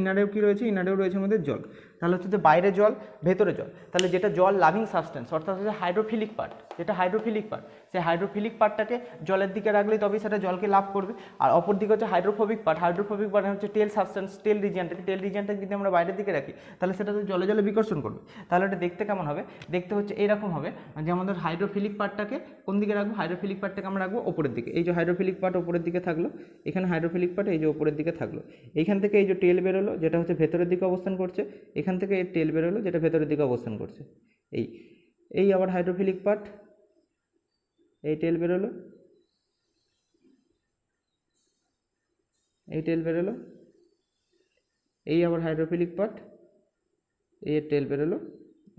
ইনারেও কী রয়েছে, ইনারেও রয়েছে আমাদের জল। তাহলে হচ্ছে যে বাইরে জল ভেতরে জল, তাহলে যেটা জল লাভিং সাবস্টেন্স অর্থাৎ হচ্ছে হাইড্রোফিলিক পার্ট, যেটা হাইড্রোফিলিক পার্ট, সেই হাইড্রোফিলিক পার্টটাকে জলের দিকে রাখলেই তবেই সেটা জলকে লাভ করবে। আর অপর দিকে হচ্ছে হাইড্রোফোবিক পার্ট, হাইড্রোফোবিক পার্ট হচ্ছে টেল সাবস্টেন্স, টেল রিজিয়নটাকে যদি আমরা বাইরের দিকে রাখি তাহলে সেটা তো জলে জলে বিকর্ষণ করবে। তাহলে এটা দেখতে কেমন হবে? দেখতে হচ্ছে এইরকম হবে যে আমাদের হাইড্রোফিলিক পার্টটাকে কোন দিকে রাখবো? হাইড্রোফিলিক পার্টটাকে আমরা রাখবো ওপরের দিকে। এই যে হাইড্রোফিলিক পার্ট ওপরের দিকে থাকলো, এখানে হাইড্রোফিলিক পার্ট এই যে ওপরের দিকে থাকলো, এইখান থেকে এই যে টেল বেরোলো যেটা হচ্ছে ভেতরের দিকে অবস্থান করছে, এখান থেকে এই টেল বেরোলো যেটা ভেতরের দিকে অবস্থান করছে। এই আবার হাইড্রোফিলিক পার্ট, এই টেল বেরোলো, এই টেল বেরোলো, এই আবার হাইড্রোফিলিক পার্ট, এই টেল বেরোলো,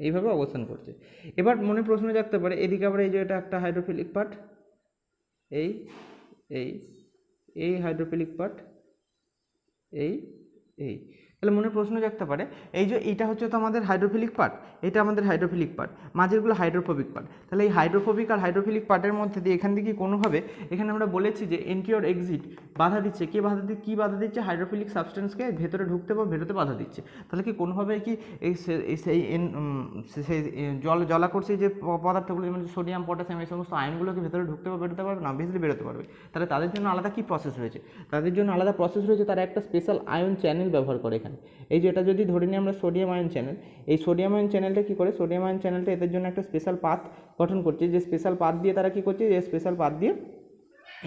এইভাবে অবস্থান করছে। এবার মনে প্রশ্ন জাগতে পারে এদিকে আবার এই যে এটা একটা হাইড্রোফিলিক পার্ট, এই এই এই হাইড্রোফিলিক পার্ট, এই এই তাহলে মনে প্রশ্ন জাগতে পারে এই যে এইটা হচ্ছে তো আমাদের হাইড্রোফিলিক পার্ট, এটা আমাদের হাইড্রোফিলিক পার্ট, মাঝেরগুলো হাইড্রোফোবিক পার্ট। তাহলে এই হাইড্রোফোবিক আর হাইড্রোফিলিক পার্টের মধ্যে দিয়ে এখান থেকে কোনোভাবে এখানে আমরা বলেছি যে এন্ট্রি অর এক্সিট বাধা দিচ্ছে। কে বাধা দিচ্ছে? কী বাধা দিচ্ছে? হাইড্রোফিলিক সাবস্টেন্সকে ভেতরে ঢুকতে বা বেরোতে বাধা দিচ্ছে। তাহলে কি কোনোভাবে কি এই সেই জলাকর্ষী যে পদার্থগুলো যেমন সোডিয়াম, পটাশিয়াম এই সমস্ত আয়নগুলোকে ভেতরে ঢুকতে বা বেরোতে পারবে না? অবভিয়াসলি বেরোতে পারবে। তাহলে তাদের জন্য আলাদা কি প্রসেস রয়েছে? তাদের জন্য আলাদা প্রসেস রয়েছে, তারা একটা স্পেশাল আয়ন চ্যানেল ব্যবহার করে এখানে। এই যে এটা যদি ধরে নিই আমরা সোডিয়াম আয়ন চ্যানেল, এই সোডিয়াম আয়ন চ্যানেলটা কী করে? সোডিয়াম আয়ন চ্যানেলটা এদের জন্য একটা স্পেশাল পাথ গঠন করছে, যে স্পেশাল পাথ দিয়ে তারা কী করছে? যে স্পেশাল পাথ দিয়ে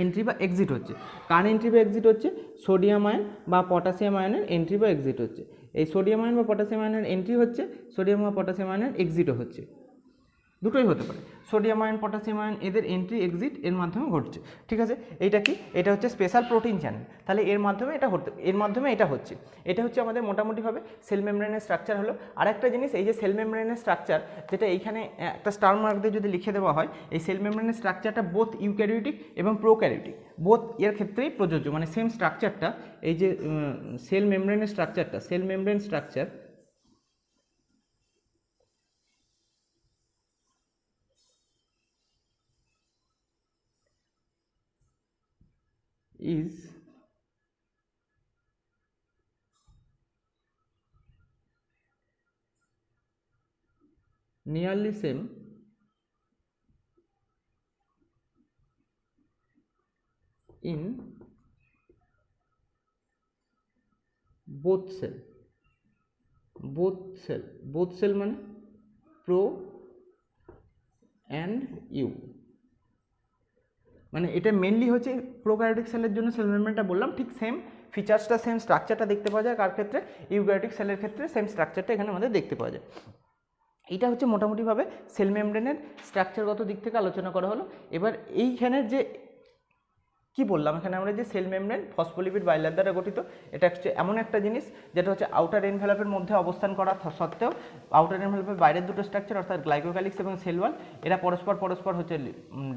এন্ট্রি বা এক্সিট হচ্ছে। কার এন্ট্রি বা এক্সিট হচ্ছে? সোডিয়াম আয়ন বা পটাশিয়াম আয়নের এন্ট্রি বা এক্সিট হচ্ছে। এই সোডিয়াম আয়ন বা পটাশিয়াম আয়নের এন্ট্রি হচ্ছে, সোডিয়াম বা পটাশিয়াম আয়নের এক্সিটও হচ্ছে, দুটোই হতে পারে। সোডিয়াম আয়ন, পটাশিয়াম আয়ন এদের এন্ট্রি এক্সিট এর মাধ্যমে ঘটছে। ঠিক আছে, এইটা কি? এটা হচ্ছে স্পেশাল প্রোটিন চ্যানেল। তাহলে এর মাধ্যমে এটা হচ্ছে। এটা হচ্ছে আমাদের মোটামুটিভাবে সেল মেমব্রেনের স্ট্রাকচার হলো। আরেকটা জিনিস, এই যে সেল মেমব্রেনের স্ট্রাকচার, যেটা এইখানে একটা স্টার মার্ক দিয়ে যদি লিখে দেওয়া হয়, এই সেল মেমব্রেনের স্ট্রাকচারটা বোথ ইউক্যারিওটিক এবং প্রোক্যারিওটিক বোথ এর ক্ষেত্রেই প্রযোজ্য। মানে সেম স্ট্রাকচারটা, এই যে সেল মেমব্রেনের স্ট্রাকচারটা, cell membrane structure is nearly same in both cell মানে প্রো অ্যান্ড ইউ, মানে এটা মেনলি হচ্ছে প্রোক্যারিওটিক সেলের জন্য সেল মেমব্রেনটা বললাম। ঠিক সেম ফিচার্সটা, সেম স্ট্রাকচারটা দেখতে পাওয়া যায় কার ক্ষেত্রে? ইউক্যারিওটিক সেলের ক্ষেত্রে সেম স্ট্রাকচারটা এখানে আমাদের দেখতে পাওয়া যায়। এটা হচ্ছে মোটামুটিভাবে সেল মেমব্রেনের স্ট্রাকচারগত দিক থেকে আলোচনা করা হলো। এবার এইখানের যে কি বললাম, এখানে আমরা যে সেল মেমব্রেন ফসফোলিপিড বাইলার দ্বারা গঠিত, এটা হচ্ছে এমন একটা জিনিস যেটা হচ্ছে আউটার এনভেলপের মধ্যে অবস্থান করা সত্ত্বেও আউটার এনভেলপের বাইরের দুটো স্ট্রাকচার অর্থাৎ গ্লাইকোক্যালিক্স এবং সেল ওয়াল এরা পরস্পর হচ্ছে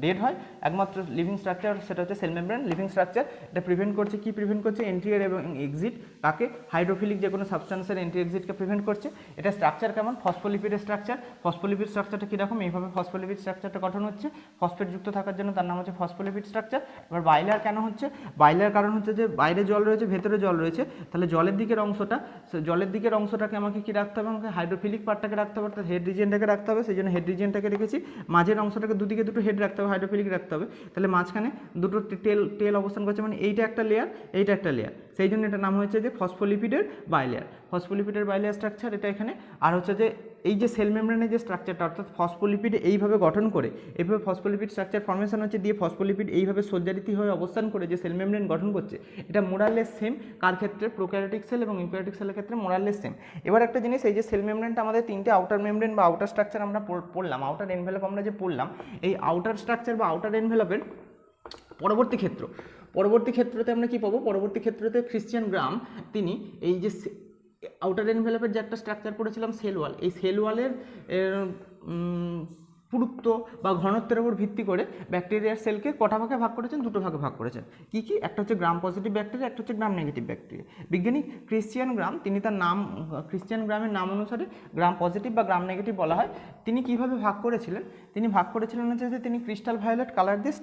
ডেড হয়। একমাত্র লিভিং স্ট্রাকচার সেটা হচ্ছে সেল মেমব্রেন লিভিং স্ট্রাকচার। এটা প্রিভেন্ট করছে, কি প্রিভেন্ট করছে? এন্ট্রি এবং এক্সিট। কাকে? হাইড্রোফিলিক যে কোনো সাবস্টেন্সের এন্ট্রি এক্সিটকে প্রিভেন্ট করছে। এটা স্ট্রাকচার কেমন? ফসফোলিপিডের স্ট্রাকচার। ফসফোলিপিড স্ট্রাকচারটা কীরকম? এইভাবে ফসফোলিপিড স্ট্রাকচারটা গঠন হচ্ছে, ফসফেট যুক্ত থাকার জন্য তার নাম হচ্ছে ফসফোলিপিড স্ট্রাকচার। এবার বাইলার কেন হচ্ছে? বাইলার কারণ হচ্ছে যে বাইরে জল রয়েছে, ভেতরে জল রয়েছে, তাহলে জলের দিকের অংশটাকে আমাকে কি রাখতে হবে? আমাকে হাইড্রোফিলিক পার্টটাকে রাখতে হবে, অর্থাৎ হেড রিজিয়নটাকে রাখতে হবে। সেই জন্য হেড রিজিয়নটাকে রেখেছি। মাঝের অংশটাকে দুদিকে দুটো হেড রাখতে হবে, হাইড্রোফিলিক রাখতে হবে। তাহলে মাঝখানে দুটো টেল অবস্থান করছে, মানে এইটা একটা লেয়ার, এইটা একটা লেয়ার। সেই জন্য এটা নাম হয়েছে যে ফসফোলিপিডের বাইলেয়ার। ফসফোলিপিডের বাইলেয়ার স্ট্রাকচার এটা এখানে। আর হচ্ছে যে এই যে সেল মেমব্রেনের যে স্ট্রাকচারটা অর্থাৎ ফসফোলিপিড এইভাবে গঠন করে, এইভাবে ফসফোলিপিড স্ট্রাকচার ফর্মেশন হচ্ছে, দিয়ে ফসফোলিপিড এইভাবে সজ্জারিত হয়ে অবস্থান করে যে সেল মেমব্রেন গঠন করছে, এটা মোরালেস সেম কার ক্ষেত্রে? প্রোক্যারিওটিক সেল এবং ইউক্যারিওটিক সেলের ক্ষেত্রে মোরালেস সেম। এবার একটা জিনিস, এই যে সেল মেমব্রেনটা আমাদের তিনটে আউটার মেমব্রেন বা আউটার স্ট্রাকচার আমরা পড়লাম, আউটার এনভেলপ আমরা যে পড়লাম, এই আউটার স্ট্রাকচার বা আউটার এনভেলপের পরবর্তী ক্ষেত্রতে আমরা কি পাবো? পরবর্তী ক্ষেত্রতে ক্রিশ্চিয়ান গ্রাম তিনি এই যে আউটার এনভেলপের যে একটা স্ট্রাকচার পড়েছিলাম সেল ওয়াল, এই সেল ওয়ালের পুরুত্ব বা ঘনত্বের উপর ভিত্তি করে ব্যাকটেরিয়ার সেলকে কটা ভাগে ভাগ করেছেন? দুটো ভাগে ভাগ করেছেন। কি কি? একটা হচ্ছে গ্রাম পজিটিভ ব্যাকটেরিয়া, একটা হচ্ছে গ্রাম নেগেটিভ ব্যাকটেরিয়া। বিজ্ঞানী ক্রিশ্চিয়ান গ্রাম তিনি তার নাম, ক্রিশ্চিয়ান গ্রামের নাম অনুসারে গ্রাম পজিটিভ বা গ্রাম নেগেটিভ বলা হয়। তিনি কিভাবে ভাগ করেছিলেন? তিনি ভাগ করেছিলেন হচ্ছে যে তিনি ক্রিস্টাল ভায়োলেট কালার দিয়ে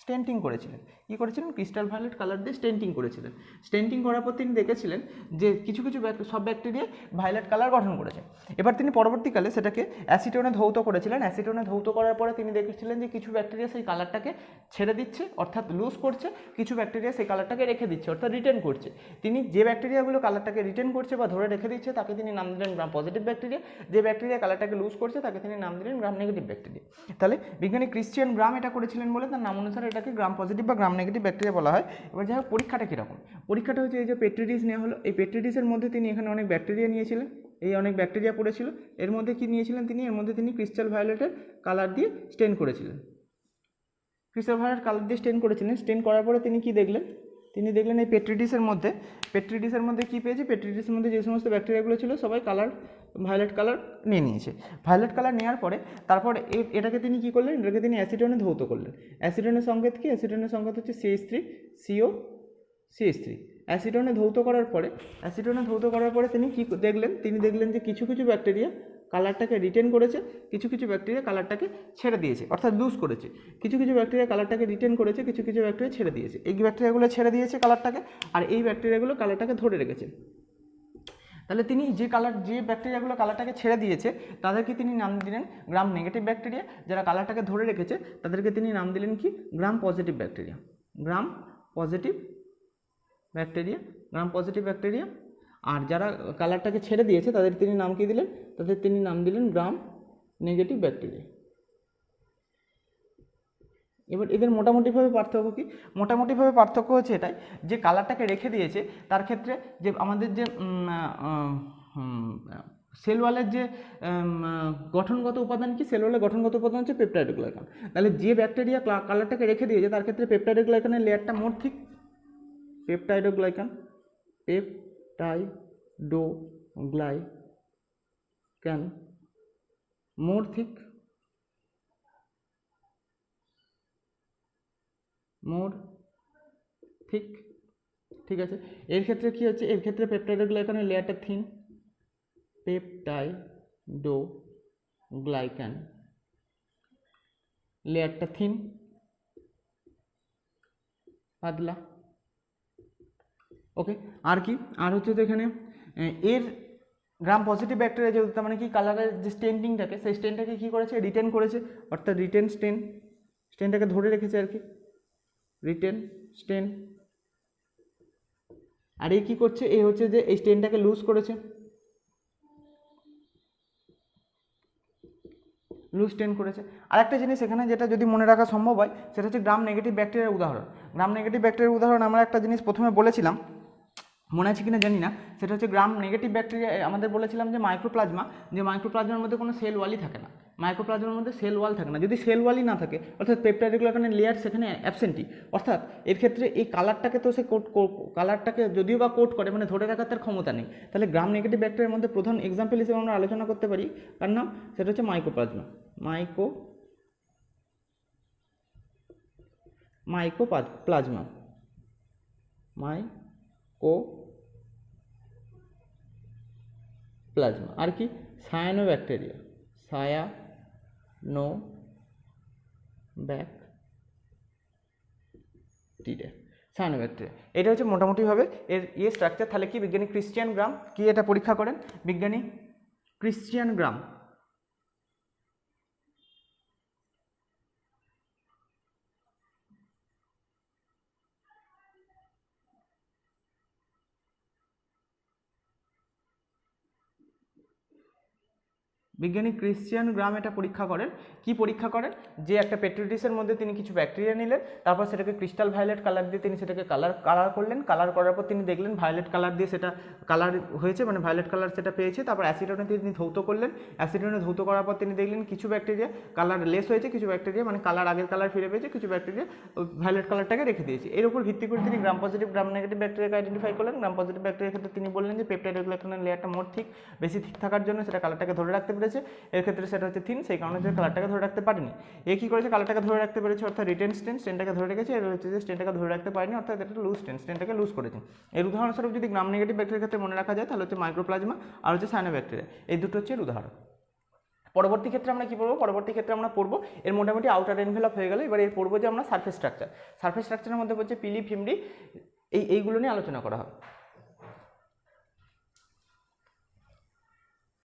স্টেন্টিং করেছিলেন। কী করেছিলেন? ক্রিস্টাল ভায়োলেট কালার দিয়ে স্টেন্টিং করেছিলেন। স্টেন্টিং করার পর তিনি দেখেছিলেন যে কিছু কিছু সব ব্যাকটেরিয়া ভায়োলেট কালার গঠন করেছে। এবার তিনি পরবর্তীকালে সেটাকে অ্যাসিটোনে ধৌত করেছিলেন। অ্যাসিটোনে ধৌত করার পরে তিনি দেখেছিলেন যে কিছু ব্যাকটেরিয়া সেই কালারটাকে ছেড়ে দিচ্ছে, অর্থাৎ লুজ করছে, কিছু ব্যাকটেরিয়া সেই কালারটাকে রেখে দিচ্ছে, অর্থাৎ রিটেন করছে। তিনি যে ব্যাকটেরিয়াগুলো কালারটাকে রিটেন করছে বা ধরে রেখে দিচ্ছে তাকে তিনি নাম দিলেন গ্রাম পজিটিভ ব্যাকটেরিয়া। যে ব্যাকটেরিয়া কালারটাকে লুজ করছে তাকে তিনি নাম দিলেন গ্রাম নেগেটিভ ব্যাকটেরিয়া। তাহলে বিজ্ঞানী ক্রিশ্চিয়ান গ্রাম এটা করেছিলেন বলে তার নাম অনুসারে এটাকে গ্রাম পজিটিভ বা গ্রাম নেগেটিভ ব্যাকটেরিয়া বলা হয়। এবার যাই হোক, পরীক্ষাটা কীরকম? পরীক্ষাটা হচ্ছে এই যে পেট্রি ডিশ নেওয়া হলো, এই পেট্রি ডিশের মধ্যে তিনি এখানে অনেক ব্যাকটেরিয়া নিয়েছিলেন, এই অনেক ব্যাকটেরিয়া পড়েছিল, এর মধ্যে কি নিয়েছিলেন তিনি? এর মধ্যে তিনি ক্রিস্টাল ভায়োলেটের কালার দিয়ে স্টেন করেছিলেন। ক্রিস্টাল ভায়োলেট কালার দিয়ে স্টেন করেছিলেন। স্টেন করার পরে তিনি কি দেখলেন? তিনি দেখলেন এই পেট্রি ডিশের মধ্যে কী পেয়েছে? পেট্রি ডিশের মধ্যে যে সমস্ত ব্যাকটেরিয়াগুলো ছিল সবাই ভায়োলেট কালার নিয়ে নিয়েছে। ভায়োলেট কালার নেওয়ার পরে তারপর এটাকে তিনি কী করলেন? এটাকে তিনি অ্যাসিটোনে ধৌত করলেন। অ্যাসিটোনের সংকেত কি? অ্যাসিটোনের সংকেত হচ্ছে CH3CO CH3। অ্যাসিটোনে ধৌত করার পরে তিনি কি দেখলেন? তিনি দেখলেন যে কিছু কিছু ব্যাকটেরিয়া কালারটাকে রিটেন করেছে, কিছু কিছু ব্যাকটেরিয়া কালারটাকে ছেড়ে দিয়েছে, অর্থাৎ লুজ করেছে। কিছু কিছু ব্যাকটেরিয়া কালারটাকে রিটেন করেছে, কিছু কিছু ব্যাকটেরিয়া ছেড়ে দিয়েছে। এই ব্যাকটেরিয়াগুলো ছেড়ে দিয়েছে কালারটাকে, আর এই ব্যাকটেরিয়াগুলো কালারটাকে ধরে রেখেছে। তাহলে তিনি যে ব্যাকটেরিয়াগুলো কালারটাকে ছেড়ে দিয়েছে তাদেরকে তিনি নাম দিলেন গ্রাম নেগেটিভ ব্যাকটেরিয়া। যারা কালারটাকে ধরে রেখেছে তাদেরকে তিনি নাম দিলেন কি? Gram positive bacteria. Gram positive bacteria. আর যারা কালারটাকে ছেড়ে দিয়েছে তাদের তিনি নাম কি দিলেন? তাদের তিনি নাম দিলেন গ্রাম নেগেটিভ ব্যাকটেরিয়া। এবার এদের মোটামুটিভাবে পার্থক্য কি? মোটামুটিভাবে পার্থক্য হচ্ছে এটাই যে কালারটাকে রেখে দিয়েছে তার ক্ষেত্রে যে আমাদের যে সেল ওয়ালের যে গঠনগত উপাদান কি? সেল ওয়ালের গঠনগত উপাদান হচ্ছে পেপটাইডোগ্লাইকান। তাহলে যে ব্যাকটেরিয়া কালারটাকে রেখে দিয়েছে তার ক্ষেত্রে পেপটাইডোগ্লাইকানের লেয়ারটা মোর থিক। পেপটাইডোগ্লাইকান মোর থিক, ঠিক আছে। এর ক্ষেত্রে কি হচ্ছে? এর ক্ষেত্রে পেপটাইডোগ্লাইকানের লেয়ারটা থিন। পেপটাইডোগ্লাইকান লেয়ারটা থিন, পাতলা। ওকে, আর কি? আর হচ্ছে তো এখানে এর গ্রাম পজিটিভ ব্যাকটেরিয়া যেহেতু, তার মানে কি কালারের যে স্টেন্টিংটাকে, সেই স্টেনটাকে কী করেছে? রিটেন করেছে, অর্থাৎ রিটেন স্টেনটাকে ধরে রেখেছে আর কি, রিটেন স্টেন। আর এই কী করছে? এই হচ্ছে যে এই স্টেনটাকে লুজ করেছে, আর একটা জিনিস এখানে যেটা যদি মনে রাখা সম্ভব হয় সেটা হচ্ছে গ্রাম নেগেটিভ ব্যাকটেরিয়ার উদাহরণ। গ্রাম নেগেটিভ ব্যাকটেরিয়ার উদাহরণ আমরা একটা জিনিস প্রথমে বলেছিলাম, মনে আছে কিনা জানি না, সেটা হচ্ছে গ্রাম নেগেটিভ ব্যাকটেরিয়া আমাদের বলেছিলাম যে মাইক্রোপ্লাজমার মধ্যে কোনো সেল ওয়ালই থাকে না। মাইক্রোপ্লাজমার মধ্যে সেল ওয়াল থাকে না। যদি সেল ওয়ালই না থাকে অর্থাৎ পেপটাইডোগ্লাইকানের লেয়ার সেখানে অ্যাবসেন্টই, অর্থাৎ এর ক্ষেত্রে এই কালারটাকে তো সে কালারটাকে যদিও বা কোট করে, মানে ধরে রাখার তার ক্ষমতা নেই। তাহলে গ্রাম নেগেটিভ ব্যাকটেরিয়ার মধ্যে প্রধান এক্সাম্পল হিসেবে আমরা আলোচনা করতে পারি কার নাম? সেটা হচ্ছে মাইকোপ্লাজমা। আর কি? সায়ানোব্যাকটেরিয়া। এটা হচ্ছে মোটামুটিভাবে এর স্ট্রাকচার। তাহলে কি বিজ্ঞানী ক্রিশ্চিয়ান গ্রাম কি এটা পরীক্ষা করেন? বিজ্ঞানী ক্রিশ্চিয়ান গ্রাম এটা পরীক্ষা করেন। কি পরীক্ষা করেন? যে একটা পেট্রি ডিশের মধ্যে তিনি কিছু ব্যাকটেরিয়া নিলেন, তারপর সেটাকে ক্রিস্টাল ভায়োলেট কালার দিয়ে তিনি সেটাকে কালার করলেন। কালার করার পর তিনি দেখলেন ভায়োলেট কালার দিয়ে সেটা কালার হয়েছে, মানে ভায়োলেট কালার সেটা পেয়েছে। তারপর অ্যাসিটোনে তিনি ধৌত করলেন। অ্যাসিটোনে ধৌত করার পর তিনি দেখলেন কিছু ব্যাকটেরিয়া কালার লেস হয়েছে, কিছু ব্যাকটেরিয়া মানে কালার আগের কালার ফিরে পেয়েছে, কিছু ব্যাকটেরিয়া ভায়োলেট কালারটাকে রেখে দিয়েছে। এর উপর ভিত্তি করে তিনি গ্রাম পজিটিভ গ্রাম নেগেটিভ ব্যাকটেরিয়াকে আইডেন্টিফাই করলেন। গ্রাম পজিটিভ ব্যাকটেরিয়ার ক্ষেত্রে তিনি বললেন যে পেপটাইডোগ্লাইকানের লেয়ারটা মোর থিক, বেশি থিক থাকার জন্য সেটা কালারটাকে ধরে রাখতে পেরেছে। এর ক্ষেত্রে সেটা হচ্ছে থিন, সেই কারণে যে কালারটাকে ধরে রাখতে পারেনি। এ কী করেছে? কালারটাকে ধরে রাখতে পেরেছে, অর্থাৎ রিটেন স্টেনটাকে ধরে রেখেছে। এর হচ্ছে যে স্টেনটাকে ধরে রাখতে পারেনি, অর্থাৎ এটা লুজ স্টেনটাকে লুজ করেছে। এর উদাহরণস্বরূপ যদি গ্রাম নেগেটিভ ব্যাকটেরিয়ার ক্ষেত্রে মনে রাখা যায় তাহলে হচ্ছে মাইক্রোপ্লাজমা আর হচ্ছে সায়ানোব্যাকটেরিয়া, এই দুটো হচ্ছে এর উদাহরণ। পরবর্তী ক্ষেত্রে আমরা কি পড়বো, পরবর্তী ক্ষেত্রে আমরা পড়বো এর মোটামুটি আউটার এনভেলপ হয়ে গেল। এবার এর পড়বো যে আমরা সারফেস স্ট্রাকচার। সারফেস স্ট্রাকচারের মধ্যে হচ্ছে পিলি, ফিমরি, এইগুলো নিয়ে আলোচনা করা হবে।